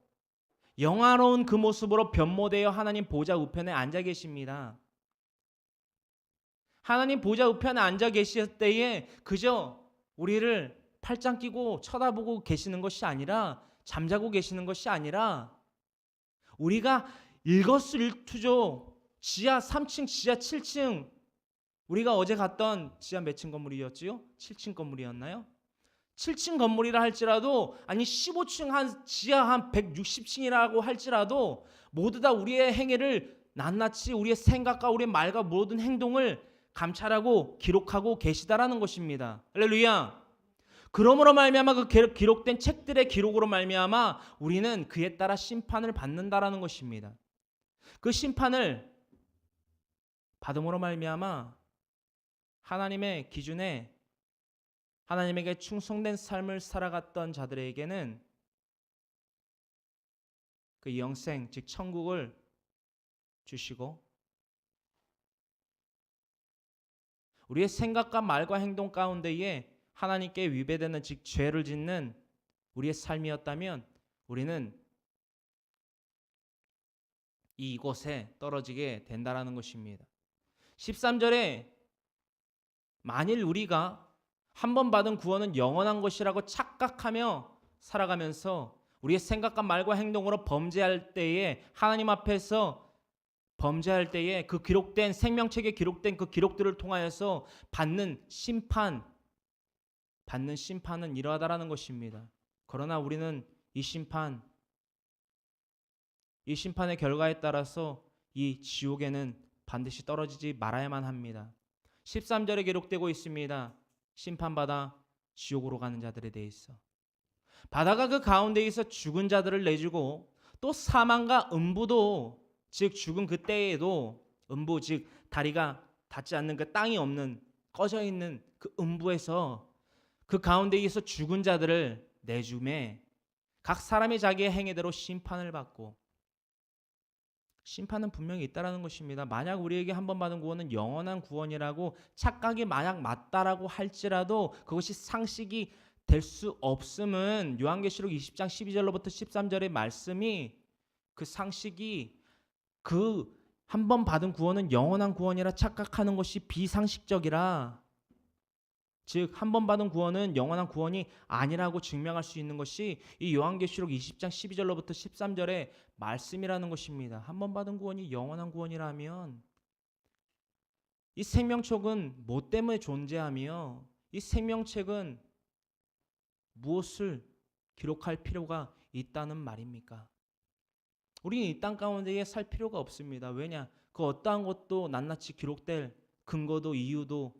영화로운 그 모습으로 변모되어 하나님 보좌 우편에 앉아 계십니다. 하나님 보좌 우편에 앉아 계실 때에 그저 우리를 팔짱 끼고 쳐다보고 계시는 것이 아니라 잠자고 계시는 것이 아니라 우리가 일거수일투족 지하 3층, 지하 7층 우리가 어제 갔던 지하 몇 층 건물이었지요? 7층 건물이었나요? 7층 건물이라 할지라도 아니 15층 지하 한 160층이라고 할지라도 모두 다 우리의 행위를 낱낱이 우리의 생각과 우리의 말과 모든 행동을 감찰하고 기록하고 계시다라는 것입니다. 할렐루야. 그러므로 말미암아 그 기록된 책들의 기록으로 말미암아 우리는 그에 따라 심판을 받는다라는 것입니다. 그 심판을 받음으로 말미암아 하나님의 기준에 하나님에게 충성된 삶을 살아갔던 자들에게는 그 영생 즉 천국을 주시고 우리의 생각과 말과 행동 가운데에 하나님께 위배되는 즉 죄를 짓는 우리의 삶이었다면 우리는 이곳에 떨어지게 된다라는 것입니다. 13절에 만일 우리가 한 번 받은 구원은 영원한 것이라고 착각하며 살아가면서 우리의 생각과 말과 행동으로 범죄할 때에 하나님 앞에서 범죄할 때에 그 기록된 생명책에 기록된 그 기록들을 통하여서 받는 심판은 이러하다라는 것입니다. 그러나 우리는 이 심판의 결과에 따라서 이 지옥에는 반드시 떨어지지 말아야만 합니다. 13절에 기록되고 있습니다. 심판받아 지옥으로 가는 자들에 대해서 바다가 그 가운데에서 죽은 자들을 내주고 또 사망과 음부도 즉 죽은 그때에도 음부 즉 다리가 닿지 않는 그 땅이 없는 꺼져 있는 그 음부에서 그 가운데에서 죽은 자들을 내주매 각 사람이 자기의 행위대로 심판을 받고 심판은 분명히 있다라는 것입니다. 만약 우리에게 한 번 받은 구원은 영원한 구원이라고 착각이 만약 맞다라고 할지라도 그것이 상식이 될 수 없음은 요한계시록 20장 12절로부터 13절의 말씀이 그 상식이 그 한 번 받은 구원은 영원한 구원이라 착각하는 것이 비상식적이라 즉 한 번 받은 구원은 영원한 구원이 아니라고 증명할 수 있는 것이 이 요한계시록 20장 12절로부터 13절의 말씀이라는 것입니다. 한 번 받은 구원이 영원한 구원이라면 이 생명책은 뭐 때문에 존재하며 이 생명책은 무엇을 기록할 필요가 있다는 말입니까? 우리는 이 땅 가운데에 살 필요가 없습니다. 왜냐? 그 어떠한 것도 낱낱이 기록될 근거도 이유도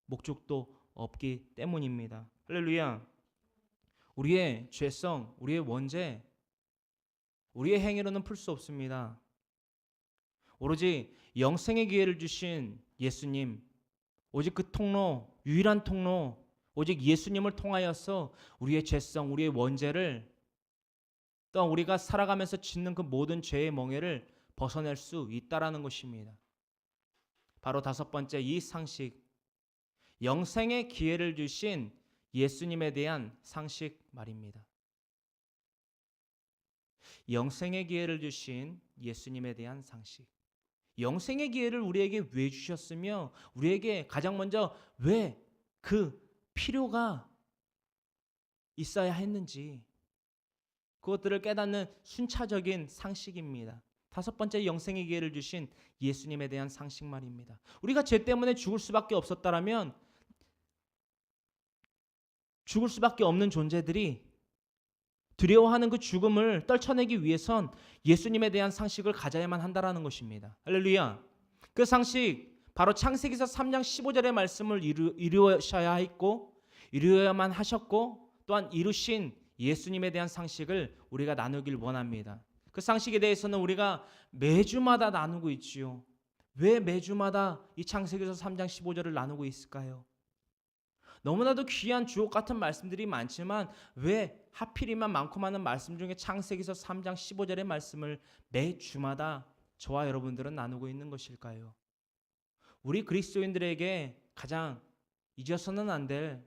목적도 없기 때문입니다. 할렐루야. 우리의 죄성, 우리의 원죄, 우리의 행위로는 풀 수 없습니다. 오로지 영생의 기회를 주신 예수님, 오직 그 통로, 유일한 통로, 오직 예수님을 통하여서 우리의 죄성, 우리의 원죄를 또한 우리가 살아가면서 짓는 그 모든 죄의 멍에를 벗어낼 수 있다라는 것입니다. 바로 다섯 번째 이 상식, 영생의 기회를 주신 예수님에 대한 상식 말입니다. 영생의 기회를 주신 예수님에 대한 상식. 영생의 기회를 우리에게 왜 주셨으며 우리에게 가장 먼저 왜 그 필요가 있어야 했는지 그것들을 깨닫는 순차적인 상식입니다. 다섯 번째 영생의 기회를 주신 예수님에 대한 상식 말입니다. 우리가 죄 때문에 죽을 수밖에 없었다라면 죽을 수밖에 없는 존재들이 두려워하는 그 죽음을 떨쳐내기 위해선 예수님에 대한 상식을 가져야만 한다라는 것입니다. 할렐루야. 그 상식 바로 창세기서 3장 15절의 말씀을 이루셔야 했고 이루어야만 하셨고 또한 이루신 예수님에 대한 상식을 우리가 나누길 원합니다. 그 상식에 대해서는 우리가 매주마다 나누고 있지요. 왜 매주마다 이 창세기서 3장 15절을 나누고 있을까요? 너무나도 귀한 주옥 같은 말씀들이 많지만 왜 하필이면 많고 많은 말씀 중에 창세기서 3장 15절의 말씀을 매주마다 저와 여러분들은 나누고 있는 것일까요? 우리 그리스도인들에게 가장 잊어서는 안 될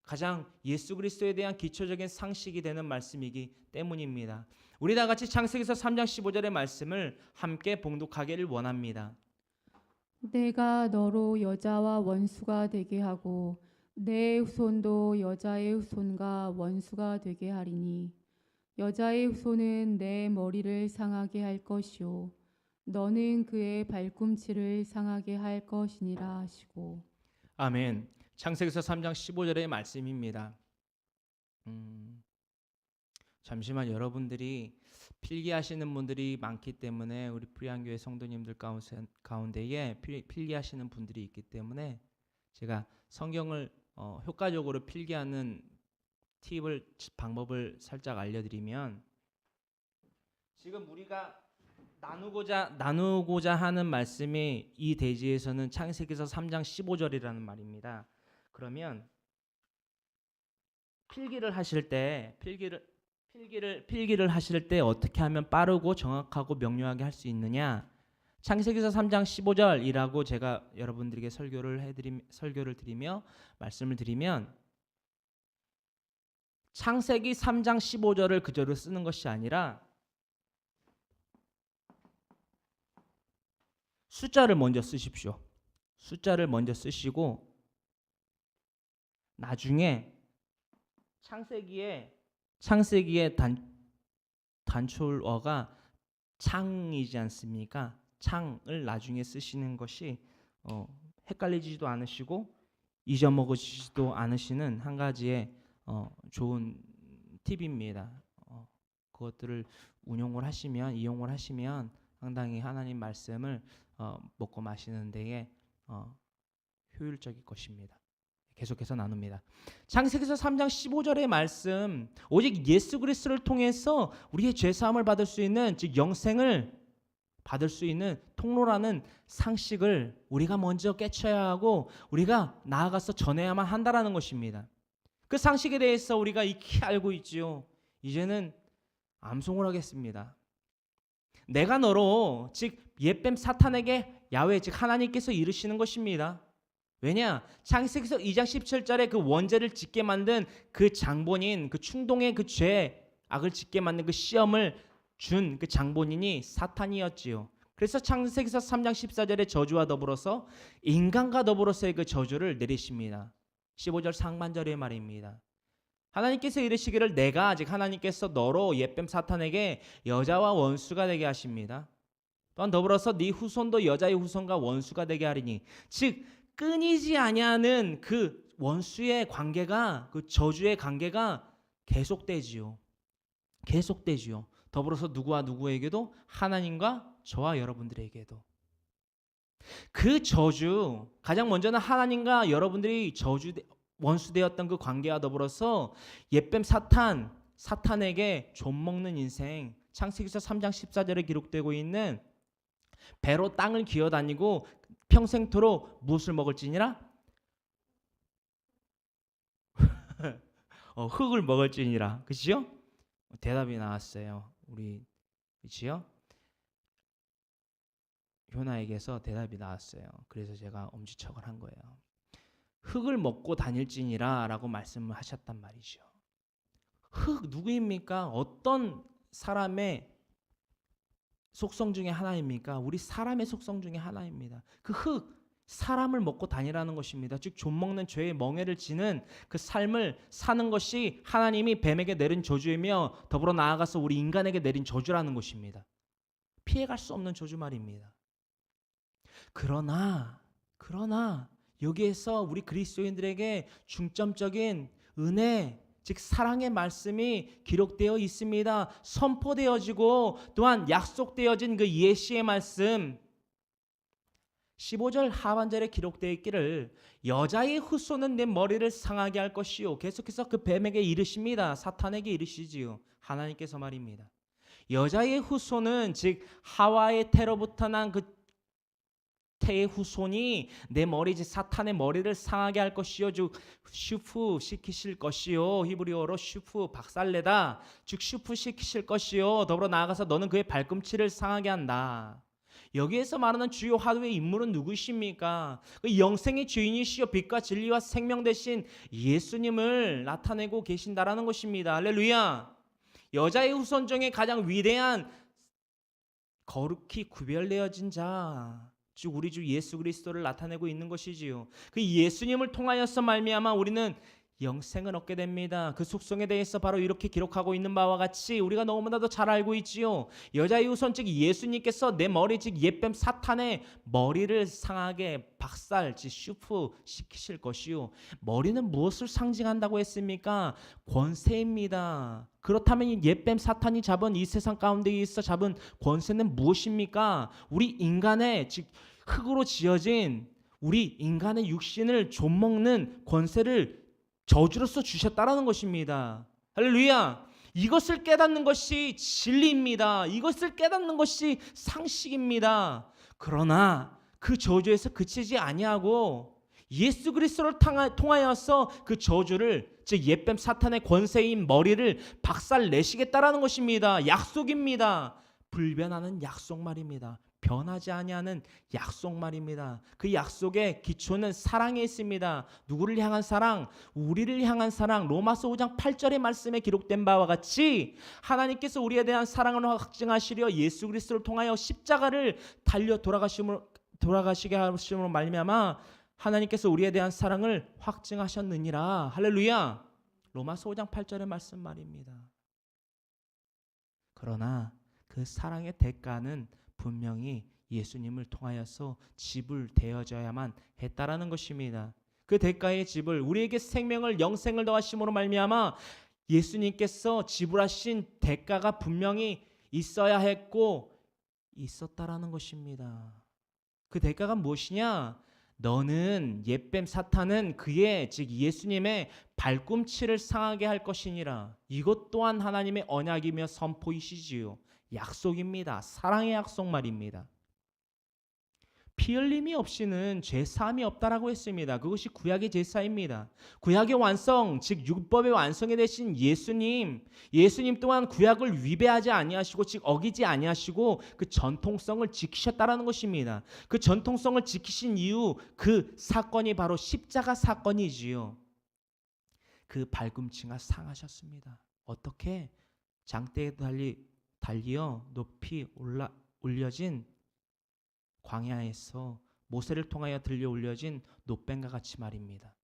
가장 예수 그리스도에 대한 기초적인 상식이 되는 말씀이기 때문입니다. 우리 다 같이 창세기서 3장 15절의 말씀을 함께 봉독하기를 원합니다. 내가 너로 여자와 원수가 되게 하고 내 후손도 여자의 후손과 원수가 되게 하리니 여자의 후손은 내 머리를 상하게 할 것이요 너는 그의 발꿈치를 상하게 할 것이니라 하시고. 아멘. 창세기서 3장 15절의 말씀입니다. 잠시만 여러분들이 필기하시는 분들이 많기 때문에 우리 프리한교회 성도님들 가운데에 필기하시는 분들이 있기 때문에 제가 성경을 효과적으로 필기하는 방법을 살짝 알려드리면 지금 우리가 나누고자 하는 말씀이 이 대지에서는 창세기서 3장 15절이라는 말입니다. 그러면 필기를 하실 때 어떻게 하면 빠르고 정확하고 명료하게 할 수 있느냐? 창세기서 3장 15절이라고 제가 여러분들에게 설교를 드리며 말씀을 드리면 창세기 3장 15절을 그대로 쓰는 것이 아니라 숫자를 먼저 쓰십시오. 숫자를 먼저 쓰시고 나중에 창세기의 단초어가 창이지 않습니까? 창을 나중에 쓰시는 것이 헷갈리지도 않으시고 잊어먹으시지도 않으시는 한 가지의 좋은 팁입니다. 그것들을 이용을 하시면 상당히 하나님 말씀을 먹고 마시는 데에 효율적일 것입니다. 계속해서 나눕니다. 창세기서 3장 15절의 말씀, 오직 예수 그리스도를 통해서 우리의 죄 사함을 받을 수 있는, 즉 영생을 받을 수 있는 통로라는 상식을 우리가 먼저 깨쳐야 하고 우리가 나아가서 전해야만 한다라는 것입니다. 그 상식에 대해서 우리가 익히 알고 있지요. 이제는 암송을 하겠습니다. 내가 너로, 즉 옛뱀 사탄에게 야훼, 즉 하나님께서 이르시는 것입니다. 왜냐? 창세기서 2장 17절에 그 원죄를 짓게 만든 그 장본인, 그 충동의 그 죄, 악을 짓게 만든 그 시험을 준 그 장본인이 사탄이었지요. 그래서 창세기서 3장 14절에 저주와 더불어서 인간과 더불어서의 그 저주를 내리십니다. 15절 상반절의 말입니다. 하나님께서 이르시기를 내가, 즉 하나님께서 너로 옛뱀 사탄에게 여자와 원수가 되게 하십니다. 또한 더불어서 네 후손도 여자의 후손과 원수가 되게 하리니, 즉 끊이지 아니하는 그 원수의 관계가, 그 저주의 관계가 계속되지요. 더불어서 누구와 누구에게도, 하나님과 저와 여러분들에게도. 그 저주, 가장 먼저는 하나님과 여러분들이 원수되었던 그 관계와 더불어서 옛뱀 사탄에게 좀먹는 인생, 창세기서 3장 14절에 기록되고 있는 배로 땅을 기어다니고 평생토록 무엇을 먹을지니라? 흙을 먹을지니라. 그렇죠? 대답이 나왔어요. 우리 그렇죠? 효나에게서 대답이 나왔어요. 그래서 제가 엄지척을 한 거예요. 흙을 먹고 다닐지니라 라고 말씀을 하셨단 말이죠. 흙 누구입니까? 어떤 사람의 속성 중에 하나입니까? 우리 사람의 속성 중에 하나입니다. 그 흙, 사람을 먹고 다니라는 것입니다. 즉 좀먹는 죄의 멍에를 지는 그 삶을 사는 것이 하나님이 뱀에게 내린 저주이며 더불어 나아가서 우리 인간에게 내린 저주라는 것입니다. 피해갈 수 없는 저주 말입니다. 그러나 여기에서 우리 그리스도인들에게 중점적인 은혜, 즉 사랑의 말씀이 기록되어 있습니다. 선포되어지고 또한 약속되어진 그 예시의 말씀, 15절 하반절에 기록되어 있기를 여자의 후손은 내 머리를 상하게 할 것이요. 계속해서 그 뱀에게 이르십니다. 사탄에게 이르시지요. 하나님께서 말입니다. 여자의 후손은, 즉 하와의 태로부터 난 그 태의 후손이 내 머리, 즉 사탄의 머리를 상하게 할 것이요, 즉 슈프 시키실 것이요. 히브리어로 슈프 박살내다, 즉 슈프 시키실 것이요. 더불어 나아가서 너는 그의 발꿈치를 상하게 한다. 여기에서 말하는 주요 화두의 인물은 누구십니까? 그 영생의 주인이시여 빛과 진리와 생명 되신 예수님을 나타내고 계신다라는 것입니다. 할렐루야. 여자의 후손 중에 가장 위대한 거룩히 구별되어진 자, 즉 우리 주 예수 그리스도를 나타내고 있는 것이지요. 그 예수님을 통하여서 말미암아 우리는 영생을 얻게 됩니다. 그 속성에 대해서 바로 이렇게 기록하고 있는 바와 같이 우리가 너무나도 잘 알고 있지요. 여자의 후손 즉 예수님께서 내 머리, 즉 옛뱀 사탄의 머리를 상하게 박살, 즉 슈프 시키실 것이요. 머리는 무엇을 상징한다고 했습니까? 권세입니다. 그렇다면 옛뱀 사탄이 잡은 이 세상 가운데 있어 잡은 권세는 무엇입니까? 우리 인간의, 즉 흙으로 지어진 우리 인간의 육신을 좀먹는 권세를 저주로서 주셨다라는 것입니다. 할렐루야. 이것을 깨닫는 것이 진리입니다. 이것을 깨닫는 것이 상식입니다. 그러나 그 저주에서 그치지 아니하고 예수 그리스도를 통하여서 그 저주를, 즉 옛뱀 사탄의 권세인 머리를 박살 내시겠다라는 것입니다. 약속입니다. 불변하는 약속 말입니다. 변하지 아니하는 약속 말입니다. 그 약속의 기초는 사랑에 있습니다. 누구를 향한 사랑? 우리를 향한 사랑. 로마서 5장 8절의 말씀에 기록된 바와 같이 하나님께서 우리에 대한 사랑을 확증하시려 예수 그리스도를 통하여 십자가를 달려 돌아가시게 하심으로 말미암아 하나님께서 우리에 대한 사랑을 확증하셨느니라. 할렐루야. 로마서 5장 8절의 말씀 말입니다. 그러나 그 사랑의 대가는 분명히 예수님을 통하여서 집을 되어져야만 했다라는 것입니다. 그 대가의 집을 우리에게 생명을 영생을 더하심으로 말미암아 예수님께서 지불하신 대가가 분명히 있어야 했고 있었다라는 것입니다. 그 대가가 무엇이냐? 너는 옛뱀 사탄은 그의 즉 예수님의 발꿈치를 상하게 할 것이니라. 이것 또한 하나님의 언약이며 선포이시지요. 약속입니다. 사랑의 약속 말입니다. 피 흘림이 없이는 죄 사함이 없다라고 했습니다. 그것이 구약의 제사입니다. 구약의 완성, 즉 율법의 완성이 되신 예수님 또한 구약을 위배하지 아니하시고 즉 어기지 아니하시고 그 전통성을 지키셨다라는 것입니다. 그 전통성을 지키신 이유 그 사건이 바로 십자가 사건이지요. 그 발꿈치가 상하셨습니다. 어떻게? 장대에 달리어 높이 올려진 광야에서 모세를 통하여 들려 올려진 노뱀과 같이 말입니다.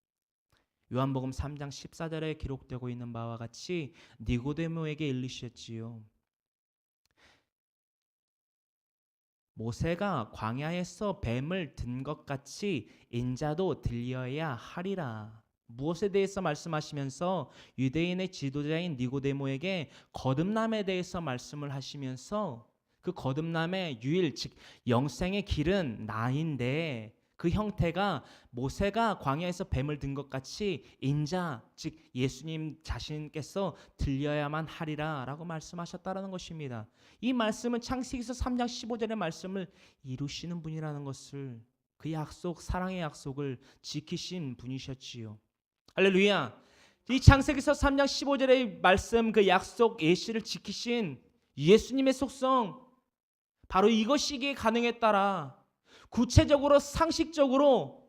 요한복음 3장 14절에 기록되고 있는 바와 같이 니고데모에게 일리셨지요. 모세가 광야에서 뱀을 든 것 같이 인자도 들려야 하리라. 무엇에 대해서 말씀하시면서 유대인의 지도자인 니고데모에게 거듭남에 대해서 말씀을 하시면서 그 거듭남의 유일 즉 영생의 길은 나인데 그 형태가 모세가 광야에서 뱀을 든 것 같이 인자 즉 예수님 자신께서 들려야만 하리라 라고 말씀하셨다라는 것입니다. 이 말씀은 창세기서 3장 15절의 말씀을 이루시는 분이라는 것을 그 약속 사랑의 약속을 지키신 분이셨지요. 할렐루야. 이 창세기서 3장 15절의 말씀 그 약속 예시를 지키신 예수님의 속성 바로 이것이기에 가능했다라. 구체적으로 상식적으로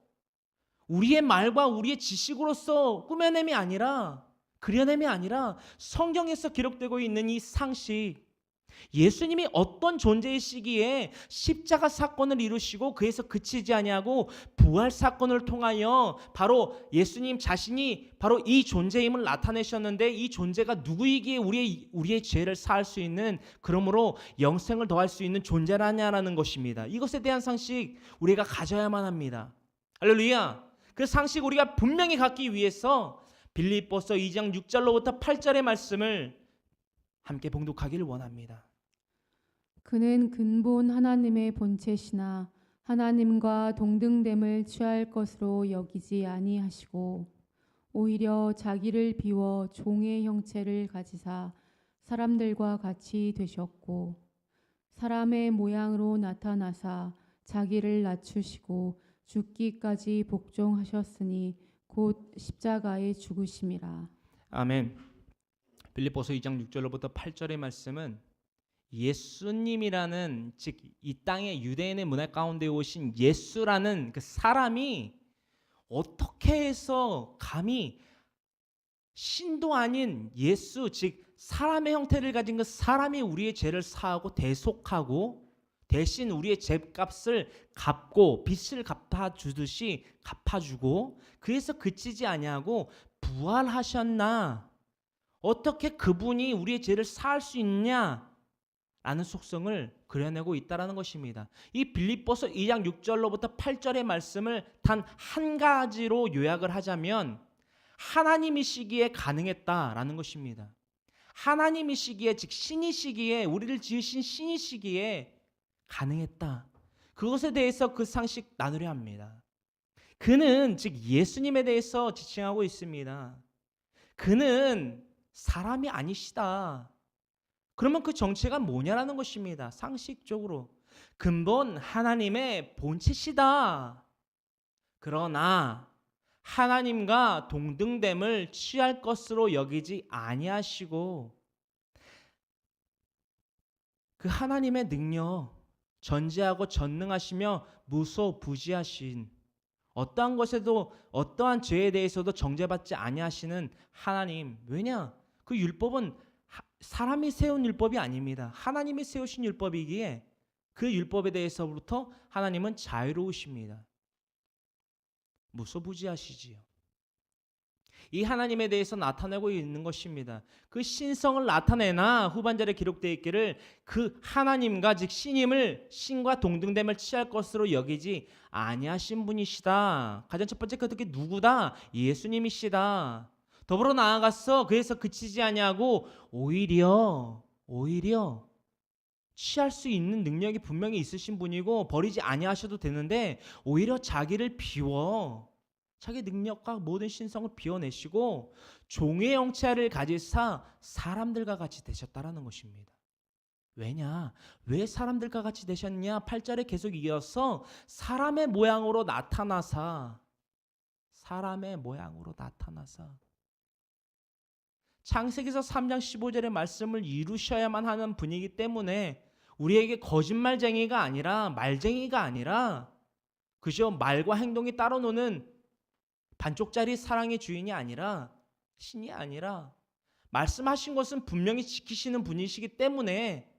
우리의 말과 우리의 지식으로서 꾸며냄이 아니라 그려냄이 아니라 성경에서 기록되고 있는 이 상식 예수님이 어떤 존재이시기에 십자가 사건을 이루시고 그에서 그치지 아니하고 부활 사건을 통하여 바로 예수님 자신이 바로 이 존재임을 나타내셨는데 이 존재가 누구이기에 우리의 죄를 사할 수 있는 그러므로 영생을 더할 수 있는 존재라냐라는 것입니다. 이것에 대한 상식 우리가 가져야만 합니다. 할렐루야. 그 상식 우리가 분명히 갖기 위해서 빌립보서 2장 6절로부터 8절의 말씀을 함께 봉독하기를 원합니다. 그는 근본 하나님의 본체시나 하나님과 동등됨을 취할 것으로 여기지 아니하시고 오히려 자기를 비워 종의 형체를 가지사 사람들과 같이 되셨고 사람의 모양으로 나타나사 자기를 낮추시고 죽기까지 복종하셨으니 곧 십자가에 죽으심이라. 아멘. 빌립보서 2장 6절로부터 8절의 말씀은 예수님이라는 즉 이 땅의 유대인의 문화 가운데 오신 예수라는 그 사람이 어떻게 해서 감히 신도 아닌 예수 즉 사람의 형태를 가진 그 사람이 우리의 죄를 사하고 대속하고 대신 우리의 죄값을 갚고 빚을 갚아주듯이 갚아주고 그래서 그치지 아니하고 부활하셨나 어떻게 그분이 우리의 죄를 사할 수 있냐 라는 속성을 그려내고 있다는 것입니다. 이 빌립보서 2장 6절로부터 8절의 말씀을 단 한 가지로 요약을 하자면 하나님이시기에 가능했다라는 것입니다. 하나님이시기에 즉 신이시기에 우리를 지으신 신이시기에 가능했다. 그것에 대해서 그 상식 나누려 합니다. 그는 즉 예수님에 대해서 지칭하고 있습니다. 그는 사람이 아니시다. 그러면 그 정체가 뭐냐라는 것입니다. 상식적으로 근본 하나님의 본체시다. 그러나 하나님과 동등됨을 취할 것으로 여기지 아니하시고 그 하나님의 능력 전지하고 전능하시며 무소부지하신 어떠한 것에도 어떠한 죄에 대해서도 정죄받지 아니하시는 하나님. 왜냐? 그 율법은 사람이 세운 율법이 아닙니다. 하나님이 세우신 율법이기에 그 율법에 대해서부터 하나님은 자유로우십니다. 무소부지하시지요. 이 하나님에 대해서 나타내고 있는 것입니다. 그 신성을 나타내나 후반절에 기록되어 있기를 그 하나님과 즉 신임을 신과 동등됨을 취할 것으로 여기지 아니하신 분이시다. 가장 첫 번째 그게 누구다? 예수님이시다. 더불어 나아가서 그에서 그치지 아니하고 오히려 취할 수 있는 능력이 분명히 있으신 분이고 버리지 아니하셔도 되는데 오히려 자기를 비워 자기 능력과 모든 신성을 비워내시고 종의 형체를 가지사 사람들과 같이 되셨다라는 것입니다. 왜냐? 왜 사람들과 같이 되셨냐? 8절에 계속 이어서 사람의 모양으로 나타나사 창세기서 3장 15절의 말씀을 이루셔야만 하는 분이기 때문에 우리에게 거짓말쟁이가 아니라 말쟁이가 아니라 그저 말과 행동이 따로 노는 반쪽짜리 사랑의 주인이 아니라 신이 아니라 말씀하신 것은 분명히 지키시는 분이시기 때문에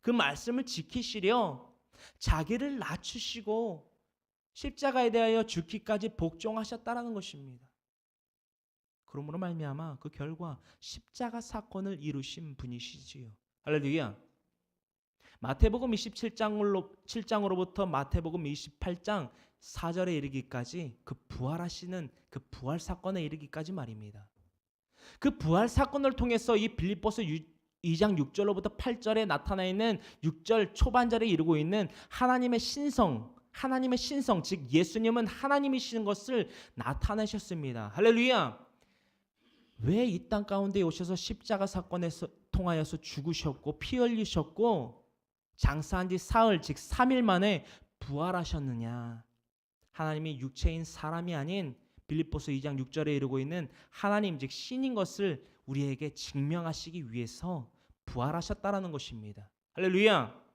그 말씀을 지키시려 자기를 낮추시고 십자가에 대하여 죽기까지 복종하셨다라는 것입니다. 그러므로 말미암아 그 결과 십자가 사건을 이루신 분이시지요. 할렐루야. 마태복음 27장으로부터 마태복음 28장 4절에 이르기까지 그 부활하시는 그 부활 사건에 이르기까지 말입니다. 그 부활 사건을 통해서 이 빌립보서 2장 6절로부터 8절에 나타나 있는 6절 초반절에 이르고 있는 하나님의 신성 즉 예수님은 하나님이시는 것을 나타내셨습니다. 할렐루야. 왜 이 땅 가운데 오셔서 십자가 사건에서 통하여서 죽으셨고 피 흘리셨고 장사한 지 사흘 즉 3일 만에 부활하셨느냐? 하나님이 육체인 사람이 아닌 빌립보서 2장 6절에 이르고 있는 하나님 즉 신인 것을 우리에게 증명하시기 위해서 부활하셨다라는 것입니다. 할렐루야.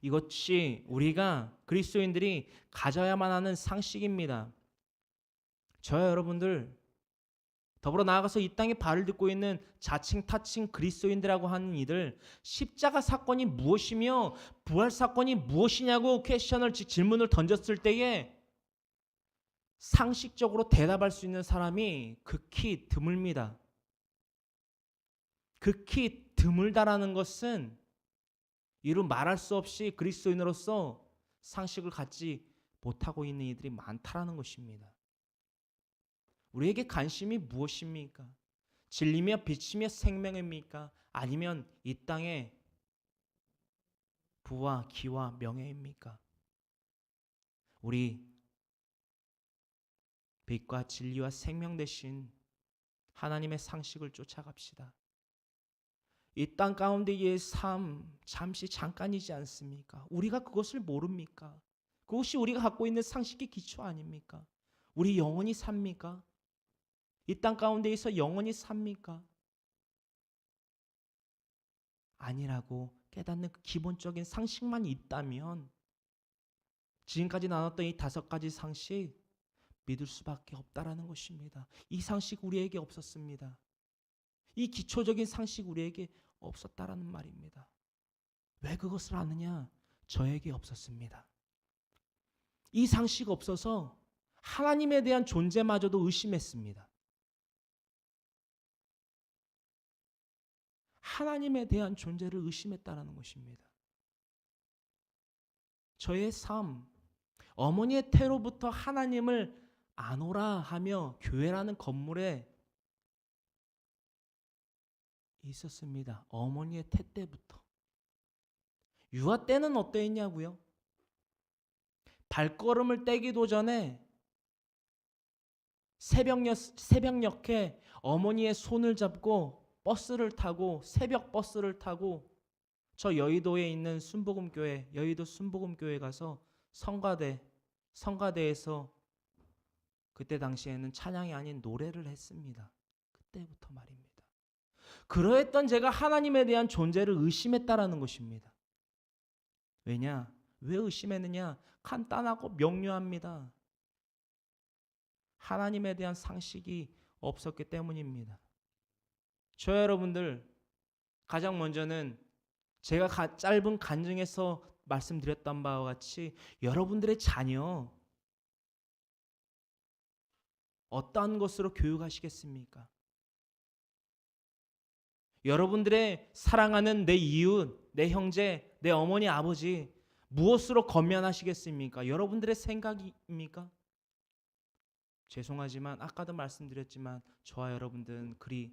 이것이 우리가 그리스도인들이 가져야만 하는 상식입니다. 저와 여러분들 더불어 나아가서 이 땅에 발을 딛고 있는 자칭 타칭 그리스도인들이라고 하는 이들 십자가 사건이 무엇이며 부활 사건이 무엇이냐고 퀘스천을 질문을 던졌을 때에 상식적으로 대답할 수 있는 사람이 극히 드뭅니다. 극히 드물다라는 것은 이루 말할 수 없이 그리스도인으로서 상식을 갖지 못하고 있는 이들이 많다라는 것입니다. 우리에게 관심이 무엇입니까? 진리며 빛이며 생명입니까? 아니면 이 땅의 부와 기와 명예입니까? 우리 빛과 진리와 생명 되신 하나님의 상식을 쫓아갑시다. 이 땅 가운데의 삶 잠시 잠깐이지 않습니까? 우리가 그것을 모릅니까? 그것이 우리가 갖고 있는 상식의 기초 아닙니까? 우리 영원히 삽니까? 이 땅 가운데에서 영원히 삽니까? 아니라고 깨닫는 그 기본적인 상식만 있다면 지금까지 나눴던 이 5가지 상식 믿을 수밖에 없다라는 것입니다. 이 상식 우리에게 없었습니다. 이 기초적인 상식 우리에게 없었다라는 말입니다. 왜 그것을 아느냐? 저에게 없었습니다. 이 상식 없어서 하나님에 대한 존재마저도 의심했습니다. 하나님에 대한 존재를 의심했다라는 것입니다. 저의 삶, 어머니의 태로부터 하나님을 아노라 하며 교회라는 건물에 있었습니다. 어머니의 태 때부터. 유아 때는 어떠했냐고요? 발걸음을 떼기도 전에 새벽녘에 어머니의 손을 잡고 버스를 타고 새벽 버스를 타고 저 여의도에 있는 순복음교회 여의도 순복음교회 가서 성가대에서 그때 당시에는 찬양이 아닌 노래를 했습니다. 그때부터 말입니다. 그러했던 제가 하나님에 대한 존재를 의심했다라는 것입니다. 왜냐? 왜 의심했느냐? 간단하고 명료합니다. 하나님에 대한 상식이 없었기 때문입니다. 저 여러분들 가장 먼저는 제가 짧은 간증에서 말씀드렸던 바와 같이 여러분들의 자녀 어떠한 것으로 교육하시겠습니까? 여러분들의 사랑하는 내 이웃, 내 형제, 내 어머니, 아버지 무엇으로 건면하시겠습니까? 여러분들의 생각입니까? 죄송하지만 아까도 말씀드렸지만 저와 여러분들은 그리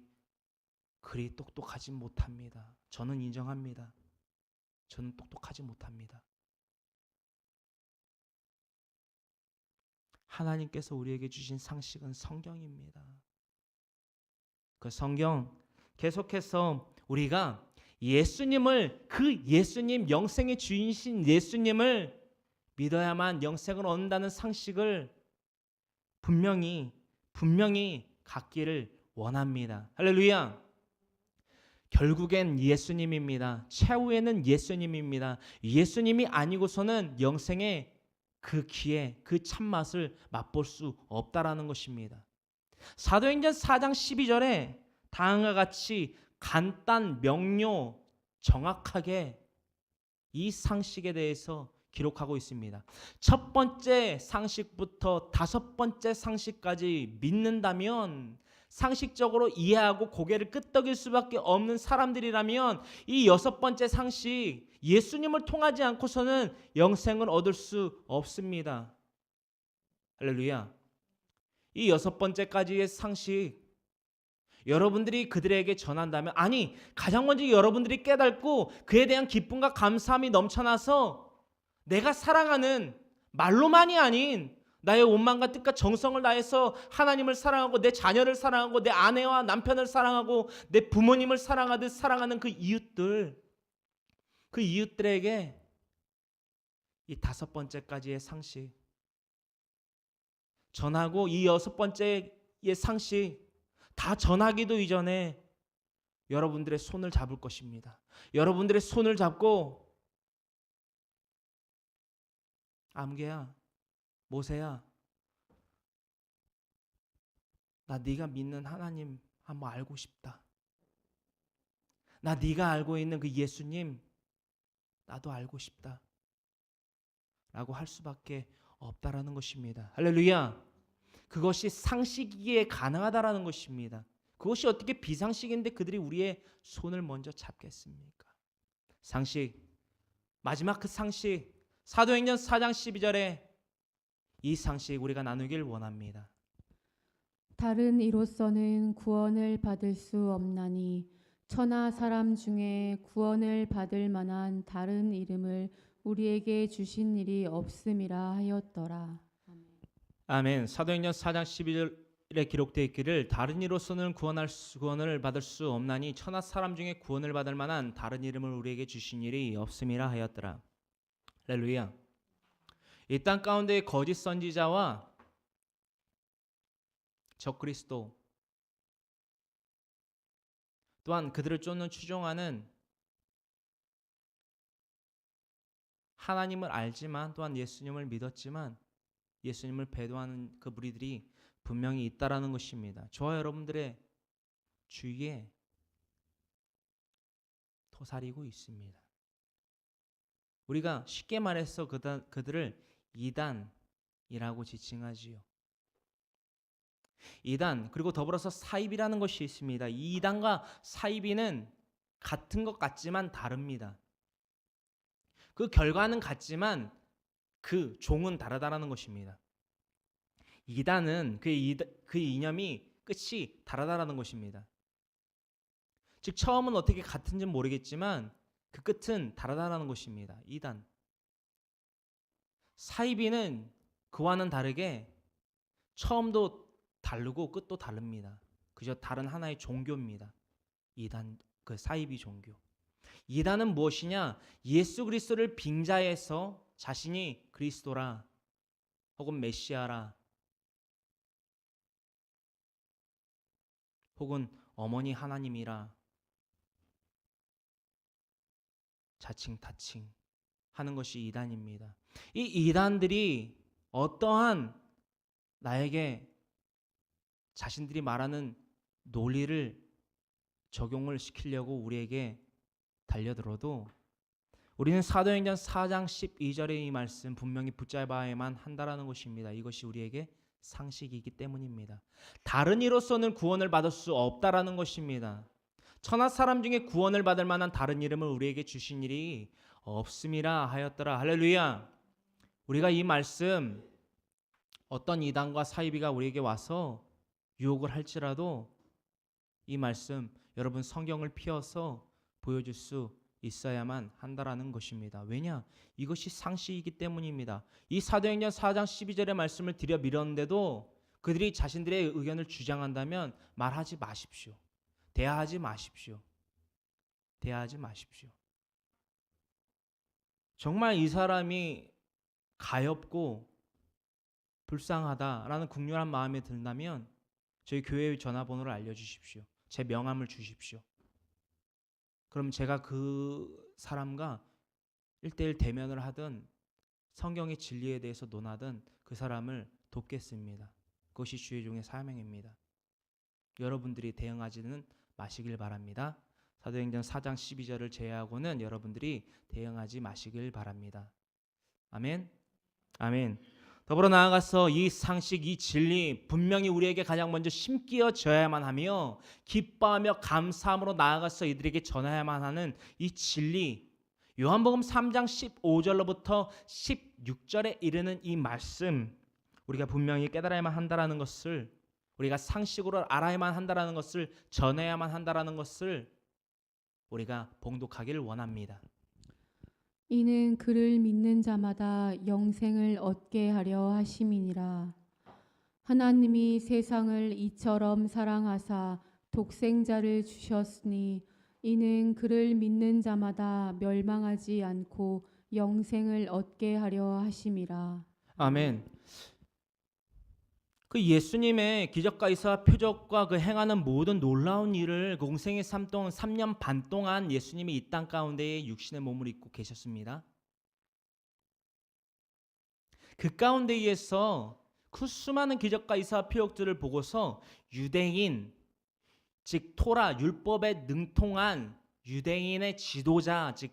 똑똑하지 못합니다. 저는 인정합니다. 저는 똑똑하지 못합니다. 하나님께서 우리에게 주신 상식은 성경입니다. 그 성경 계속해서 우리가 예수님을, 그 예수님, 영생의 주인이신 예수님을 믿어야만 영생을 얻는다는 상식을 분명히 갖기를 원합니다. 할렐루야. 결국엔 예수님입니다. 최후에는 예수님입니다. 예수님이 아니고서는 영생의 그 기회, 그 참맛을 맛볼 수 없다라는 것입니다. 사도행전 4장 12절에 다음과 같이 간단, 명료, 정확하게 이 상식에 대해서 기록하고 있습니다. 첫 번째 상식부터 다섯 번째 상식까지 믿는다면, 상식적으로 이해하고 고개를 끄덕일 수밖에 없는 사람들이라면 이 여섯 번째 상식, 예수님을 통하지 않고서는 영생을 얻을 수 없습니다. 할렐루야. 이 여섯 번째까지의 상식 여러분들이 그들에게 전한다면, 아니 가장 먼저 여러분들이 깨닫고 그에 대한 기쁨과 감사함이 넘쳐나서 내가 사랑하는, 말로만이 아닌 나의 온 마음과 뜻과 정성을 다해서 하나님을 사랑하고 내 자녀를 사랑하고 내 아내와 남편을 사랑하고 내 부모님을 사랑하듯 사랑하는 그 이웃들에게 이 다섯 번째까지의 상식 전하고, 이 여섯 번째의 상식 다 전하기도 이전에 여러분들의 손을 잡을 것입니다. 여러분들의 손을 잡고, 암개야, 모세야, 나 네가 믿는 하나님 한번 알고 싶다. 나 네가 알고 있는 그 예수님 나도 알고 싶다 라고 할 수밖에 없다라는 것입니다. 할렐루야. 그것이 상식이기에 가능하다라는 것입니다. 그것이 어떻게 비상식인데 그들이 우리의 손을 먼저 잡겠습니까? 상식, 마지막 그 상식, 사도행전 4장 12절에 이 상식 우리가 나누길 원합니다. 다른 이로서는 구원을 받을 수 없나니 천하 사람 중에 구원을 받을 만한 다른 이름을 우리에게 주신 일이 없음이라 하였더라. 아멘. 사도행전 4장 12절에 기록되어 있기를 다른 이로서는 구원을 받을 수 없나니 천하 사람 중에 구원을 받을 만한 다른 이름을 우리에게 주신 일이 없음이라 하였더라. 할렐루야. 이 땅 가운데 거짓 선지자와 적그리스도, 또한 그들을 쫓는 추종하는, 하나님을 알지만 또한 예수님을 믿었지만 예수님을 배도하는 그 무리들이 분명히 있다라는 것입니다. 저와 여러분들의 주위에 도사리고 있습니다. 우리가 쉽게 말해서 그들을 이단이라고 지칭하지요. 이단, 그리고 더불어서 사이비라는 것이 있습니다. 이 이단과 사이비는 같은 것 같지만 다릅니다. 그 결과는 같지만 그 종은 다르다라는 것입니다. 이단은 그 이념이 끝이 다르다라는 것입니다. 즉 처음은 어떻게 같은지는 모르겠지만 그 끝은 다르다라는 것입니다. 이단. 사이비는 그와는 다르게 처음도 다르고 끝도 다릅니다. 그저 다른 하나의 종교입니다. 이단, 그 사이비 종교. 이단은 무엇이냐? 예수 그리스도를 빙자해서 자신이 그리스도라 혹은 메시아라 혹은 어머니 하나님이라 자칭 타칭 하는 것이 이단입니다. 이 이단들이 어떠한 나에게 자신들이 말하는 논리를 적용을 시키려고 우리에게 달려들어도 우리는 사도행전 4장 12절의 이 말씀 분명히 붙잡아야만 한다라는 것입니다. 이것이 우리에게 상식이기 때문입니다. 다른 이로서는 구원을 받을 수 없다라는 것입니다. 천하 사람 중에 구원을 받을 만한 다른 이름을 우리에게 주신 일이 없음이라 하였더라. 할렐루야. 우리가 이 말씀 어떤 이단과 사이비가 우리에게 와서 유혹을 할지라도 이 말씀 여러분 성경을 펴서 보여줄 수 있어야만 한다라는 것입니다. 왜냐? 이것이 상식이기 때문입니다. 이 사도행전 4장 12절의 말씀을 들여 밀었는데도 그들이 자신들의 의견을 주장한다면 말하지 마십시오. 대화하지 마십시오. 대화하지 마십시오. 정말 이 사람이 가엾고 불쌍하다라는 극렬한 마음이 든다면 저희 교회의 전화번호를 알려주십시오. 제 명함을 주십시오. 그럼 제가 그 사람과 1대1 대면을 하든 성경의 진리에 대해서 논하든 그 사람을 돕겠습니다. 그것이 주의 종의 사명입니다. 여러분들이 대응하지는 마시길 바랍니다. 사도행전 4장 12절을 제외하고는 여러분들이 대응하지 마시길 바랍니다. 아멘. 아멘. 더불어 나아가서 이 상식, 이 진리 분명히 우리에게 가장 먼저 심기어져야만 하며 기뻐하며 감사함으로 나아가서 이들에게 전해야만 하는 이 진리, 요한복음 3장 15절로부터 16절에 이르는 이 말씀, 우리가 분명히 깨달아야만 한다라는 것을, 우리가 상식으로 알아야만 한다라는 것을, 전해야만 한다라는 것을 우리가 봉독하기를 원합니다. 이는 그를 믿는 자마다 영생을 얻게 하려 하심이니라. 하나님이 세상을 이처럼 사랑하사 독생자를 주셨으니 이는 그를 믿는 자마다 멸망하지 않고 영생을 얻게 하려 하심이라. 아멘. 그 예수님의 기적과 이사 표적과 그 행하는 모든 놀라운 일을 공생의 삶 동안 3년 반 동안 예수님이 이 땅 가운데에 육신의 몸을 입고 계셨습니다. 그 가운데에서 그 수많은 기적과 이사 표적들을 보고서 유대인, 즉 토라 율법에 능통한 유대인의 지도자, 즉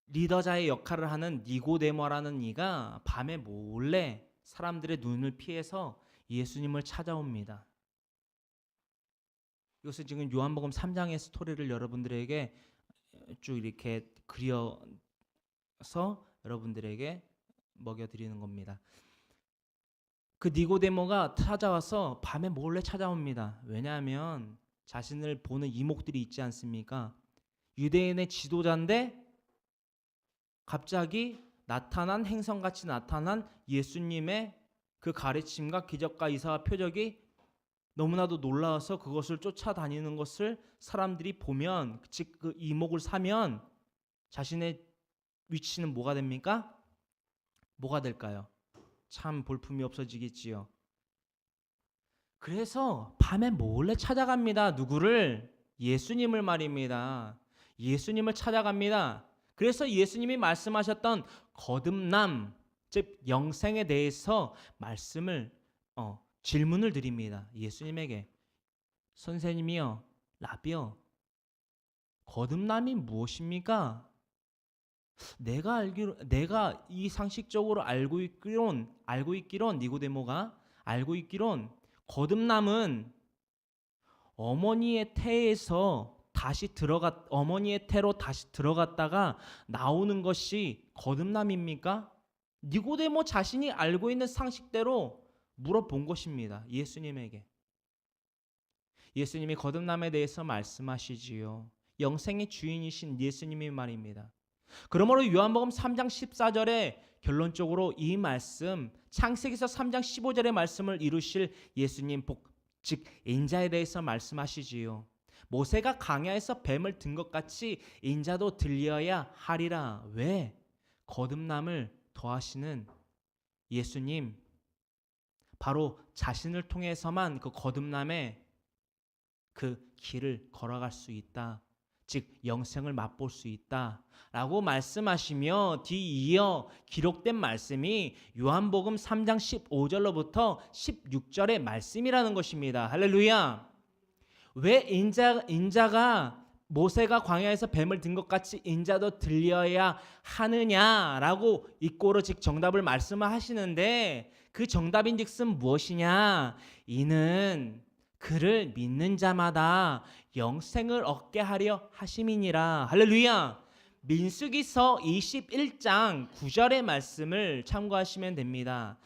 리더자의 역할을 하는 니고데모라는 이가 밤에 몰래 사람들의 눈을 피해서 예수님을 찾아옵니다. 이것은 지금 요한복음 3장의 스토리를 여러분들에게 쭉 이렇게 그려서 여러분들에게 먹여드리는 겁니다. 그 니고데모가 찾아와서 밤에 몰래 찾아옵니다. 왜냐하면 자신을 보는 이목들이 있지 않습니까? 유대인의 지도자인데 갑자기 나타난 행성같이 나타난 예수님의 그 가르침과 기적과 이사와 표적이 너무나도 놀라워서 그것을 쫓아다니는 것을 사람들이 보면, 즉 그 이목을 사면 자신의 위치는 뭐가 됩니까? 뭐가 될까요? 참 볼품이 없어지겠지요. 그래서 밤에 몰래 찾아갑니다. 누구를? 예수님을 말입니다. 예수님을 찾아갑니다. 그래서 예수님이 말씀하셨던 거듭남, 즉 영생에 대해서 질문을 드립니다. 예수님에게. 선생님이요, 라비요, 거듭남이 무엇입니까? 내가 이 상식적으로 알고 있기론 니고데모가 알고 있기론 거듭남은 어머니의 태로 다시 들어갔다가 나오는 것이 거듭남입니까? 니고데모 자신이 알고 있는 상식대로 물어본 것입니다. 예수님에게. 예수님이 거듭남에 대해서 말씀하시지요. 영생의 주인이신 예수님의 말입니다. 그러므로 요한복음 3장 14절에 결론적으로 이 말씀, 창세기서 3장 15절의 말씀을 이루실 예수님, 즉 인자에 대해서 말씀하시지요. 모세가 광야에서 뱀을 든 것 같이 인자도 들려야 하리라. 왜? 거듭남을 더하시는 예수님, 바로 자신을 통해서만 그 거듭남의 그 길을 걸어갈 수 있다. 즉 영생을 맛볼 수 있다라고 말씀하시며 뒤이어 기록된 말씀이 요한복음 3장 15절로부터 16절의 말씀이라는 것입니다. 할렐루야. 왜 인자가 모세가 광야에서 뱀을 든 것 같이 인자도 들려야 하느냐라고 이꼬로 즉 정답을 말씀을 하시는데 그 정답인즉슨 무엇이냐? 이는 그를 믿는 자마다 영생을 얻게 하려 하심이니라. 할렐루야. 민수기서 21장 9절의 말씀을 참고하시면 됩니다.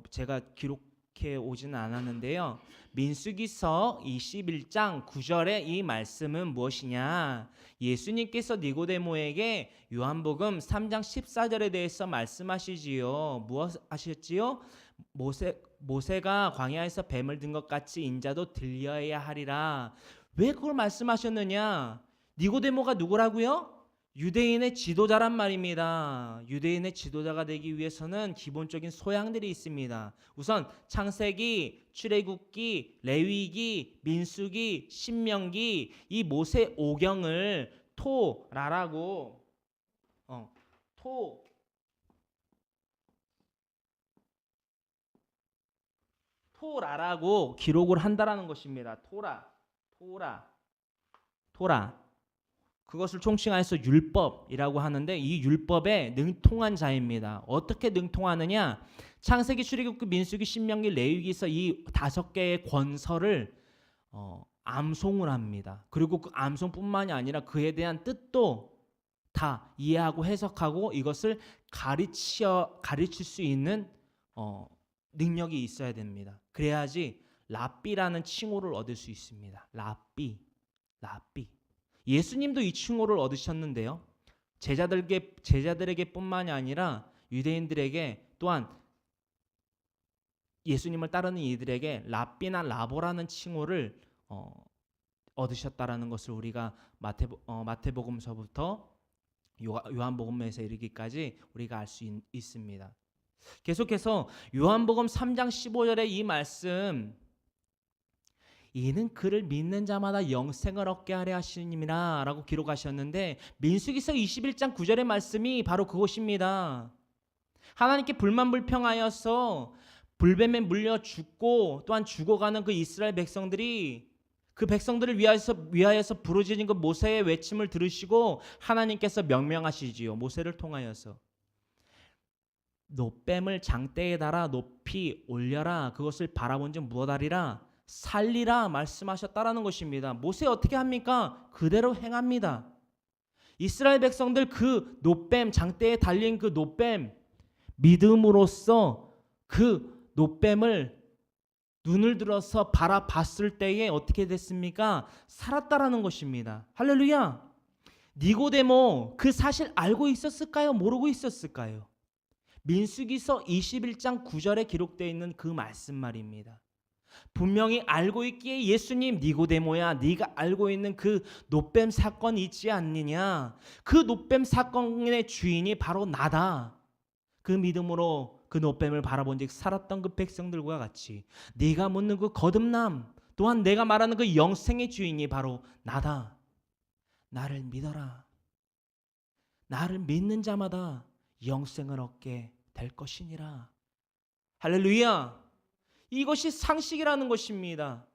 제가 기록해 오지는 않았는데요. 민수기서 21장 9절의 이 말씀은 무엇이냐? 예수님께서 니고데모에게 요한복음 3장 14절에 대해서 말씀하시지요. 무엇 하셨지요? 모세가 광야에서 뱀을 든 것 같이 인자도 들려야 하리라. 왜 그걸 말씀하셨느냐? 니고데모가 누구라고요? 유대인의 지도자란 말입니다. 유대인의 지도자가 되기 위해서는 기본적인 소양들이 있습니다. 우선 창세기, 출애굽기, 레위기, 민수기, 신명기 이 모세 오경을 토라라고 기록을 한다라는 것입니다. 토라. 그것을 총칭하여서 율법이라고 하는데 이 율법에 능통한 자입니다. 어떻게 능통하느냐? 창세기, 출애굽기, 민수기, 신명기, 레위기서 이 5개의 권서를 암송을 합니다. 그리고 그 암송뿐만이 아니라 그에 대한 뜻도 다 이해하고 해석하고 이것을 가르칠 수 있는 능력이 있어야 됩니다. 그래야지 랍비라는 칭호를 얻을 수 있습니다. 랍비. 예수님도 이 칭호를 얻으셨는데요. 제자들에게뿐만이 아니라 유대인들에게 또한 예수님을 따르는 이들에게 랍비나 라보라는 칭호를 얻으셨다라는 것을 우리가 마태복음서부터 요한복음에서 이르기까지 우리가 알 수 있습니다. 계속해서 요한복음 3장 15절의 이 말씀, 이는 그를 믿는 자마다 영생을 얻게 하려 하시니라 라고 기록하셨는데 민수기서 21장 9절의 말씀이 바로 그것입니다. 하나님께 불만불평하여서 불뱀에 물려 죽고 또한 죽어가는 그 이스라엘 백성들이 그 백성들을 위하여서 부르짖은 그 모세의 외침을 들으시고 하나님께서 명령하시지요. 모세를 통하여서 노뱀을 장대에 달아 높이 올려라. 그것을 바라본 즉 무엇하리라? 살리라 말씀하셨다라는 것입니다. 모세 어떻게 합니까? 그대로 행합니다. 이스라엘 백성들 그 노뱀 장대에 달린 그 노뱀 믿음으로써 그 노뱀을 눈을 들어서 바라봤을 때에 어떻게 됐습니까? 살았다라는 것입니다. 할렐루야. 니고데모 그 사실 알고 있었을까요? 모르고 있었을까요? 민수기서 21장 9절에 기록되어 있는 그 말씀 말입니다. 분명히 알고 있기에 예수님 니고데모야 네가 알고 있는 그 노뱀 사건이 있지 않느냐. 그 노뱀 사건의 주인이 바로 나다. 그 믿음으로 그 노뱀을 바라본 즉 살았던 그 백성들과 같이 네가 묻는 그 거듭남 또한 내가 말하는 그 영생의 주인이 바로 나다. 나를 믿어라. 나를 믿는 자마다 영생을 얻게 될 것이니라. 할렐루야. 이것이 상식이라는 것입니다.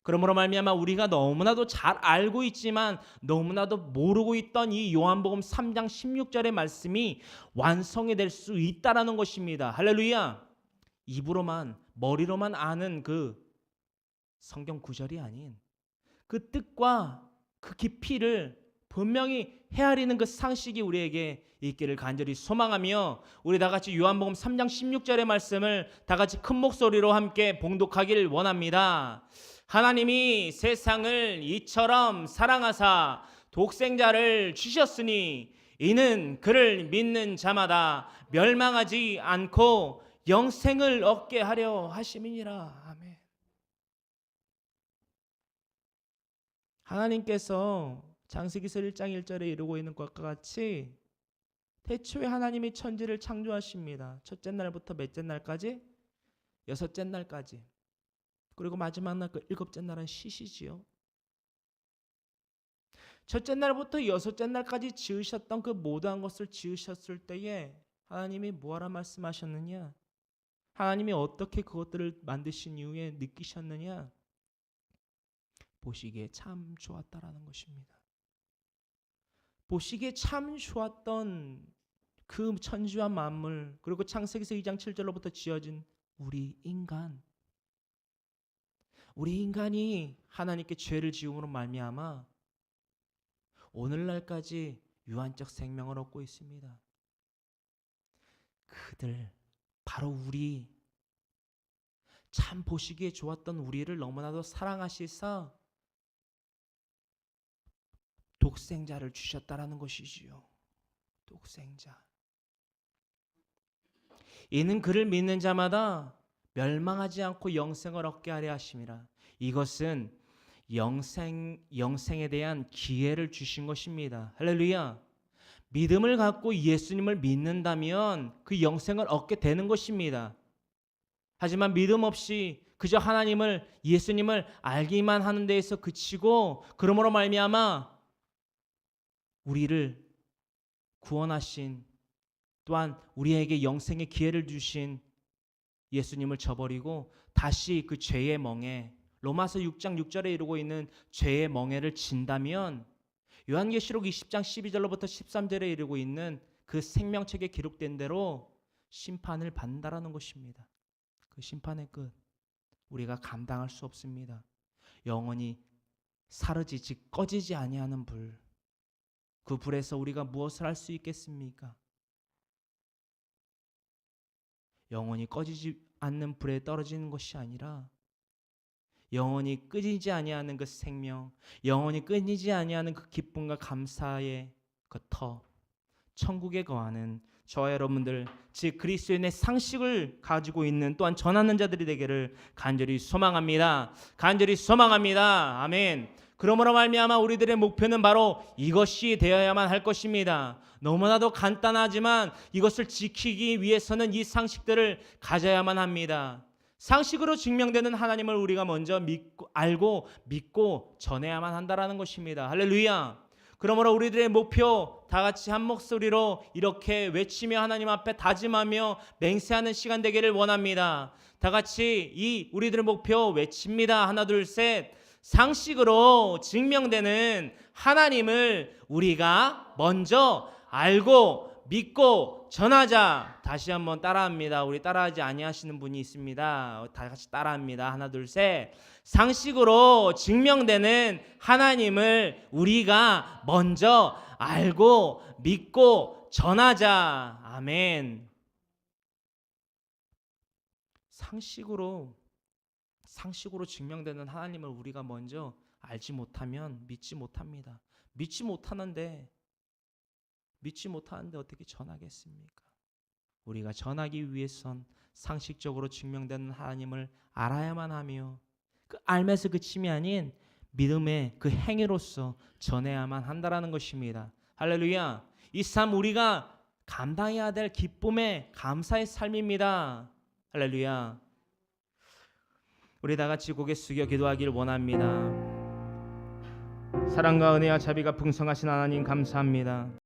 그러므로 말미암아 우리가 너무나도 잘 알고 있지만 너무나도 모르고 있던 이 요한복음 3장 16절의 말씀이 완성이 될 수 있다라는 것입니다. 할렐루야. 입으로만 머리로만 아는 그 성경 구절이 아닌 그 뜻과 그 깊이를 분명히 헤아리는 그 상식이 우리에게 있기를 간절히 소망하며 우리 다 같이 요한복음 3장 16절의 말씀을 다 같이 큰 목소리로 함께 봉독하길 원합니다. 하나님이 세상을 이처럼 사랑하사 독생자를 주셨으니 이는 그를 믿는 자마다 멸망하지 않고 영생을 얻게 하려 하심이니라. 아멘. 하나님께서 창세기서 1장 1절에 이루고 있는 것과 같이 태초에 하나님이 천지를 창조하십니다. 첫째 날부터 몇째 날까지? 6째 날까지. 그리고 마지막 날 그 7째 날은 쉬시지요. 첫째 날부터 6째 날까지 지으셨던 그 모든 것을 지으셨을 때에 하나님이 뭐하라 말씀하셨느냐? 하나님이 어떻게 그것들을 만드신 이후에 느끼셨느냐? 보시기에 참 좋았다라는 것입니다. 보시기에 참 좋았던 그 천지와 만물, 그리고 창세기서 2장 7절로부터 지어진 우리 인간이 하나님께 죄를 지음으로 말미암아 오늘날까지 유한적 생명을 얻고 있습니다. 그들 바로 우리, 참 보시기에 좋았던 우리를 너무나도 사랑하시사 독생자를 주셨다라는 것이지요. 독생자. 이는 그를 믿는 자마다 멸망하지 않고 영생을 얻게 하려 하심이라. 이것은 영생에 대한 기회를 주신 것입니다. 할렐루야. 믿음을 갖고 예수님을 믿는다면 그 영생을 얻게 되는 것입니다. 하지만 믿음 없이 그저 하나님을, 예수님을 알기만 하는 데에서 그치고, 그러므로 말미암아 우리를 구원하신, 또한 우리에게 영생의 기회를 주신 예수님을 저버리고 다시 그 죄의 멍에, 로마서 6장 6절에 이루고 있는 죄의 멍에를 진다면 요한계시록 20장 12절로부터 13절에 이르고 있는 그 생명책에 기록된 대로 심판을 받는다라는 것입니다. 그 심판의 끝, 우리가 감당할 수 없습니다. 영원히 사르지, 즉 꺼지지 아니하는 불, 그 불에서 우리가 무엇을 할 수 있겠습니까? 영원히 꺼지지 않는 불에 떨어지는 것이 아니라 영원히 끊이지 아니하는 그 생명, 영원히 끊이지 아니하는 그 기쁨과 감사의 그 터, 천국에 거하는 저와 여러분들, 즉 그리스도인의 상식을 가지고 있는 또한 전하는 자들이 되기를 간절히 소망합니다. 간절히 소망합니다. 아멘. 그러므로 말미암아 우리들의 목표는 바로 이것이 되어야만 할 것입니다. 너무나도 간단하지만 이것을 지키기 위해서는 이 상식들을 가져야만 합니다. 상식으로 증명되는 하나님을 우리가 먼저 알고 믿고 전해야만 한다라는 것입니다. 할렐루야. 그러므로 우리들의 목표 다 같이 한 목소리로 이렇게 외치며 하나님 앞에 다짐하며 맹세하는 시간 되기를 원합니다. 다 같이 이 우리들의 목표 외칩니다. 하나 둘 셋. 상식으로 증명되는 하나님을 우리가 먼저 알고 믿고 전하자. 다시 한번 따라합니다. 우리 따라하지 아니하시는 분이 있습니다. 다 같이 따라합니다. 하나 둘 셋. 상식으로 증명되는 하나님을 우리가 먼저 알고 믿고 전하자. 아멘. 상식으로 증명되는 하나님을 우리가 먼저 알지 못하면 믿지 못합니다. 믿지 못하는데 어떻게 전하겠습니까? 우리가 전하기 위해선 상식적으로 증명되는 하나님을 알아야만 하며 그 알면서 그침이 아닌 믿음의 그 행위로서 전해야만 한다라는 것입니다. 할렐루야. 이 삶 우리가 감당해야 될 기쁨의 감사의 삶입니다. 할렐루야. 우리 다 같이 고개 숙여 기도하기를 원합니다. 사랑과 은혜와 자비가 풍성하신 하나님 감사합니다.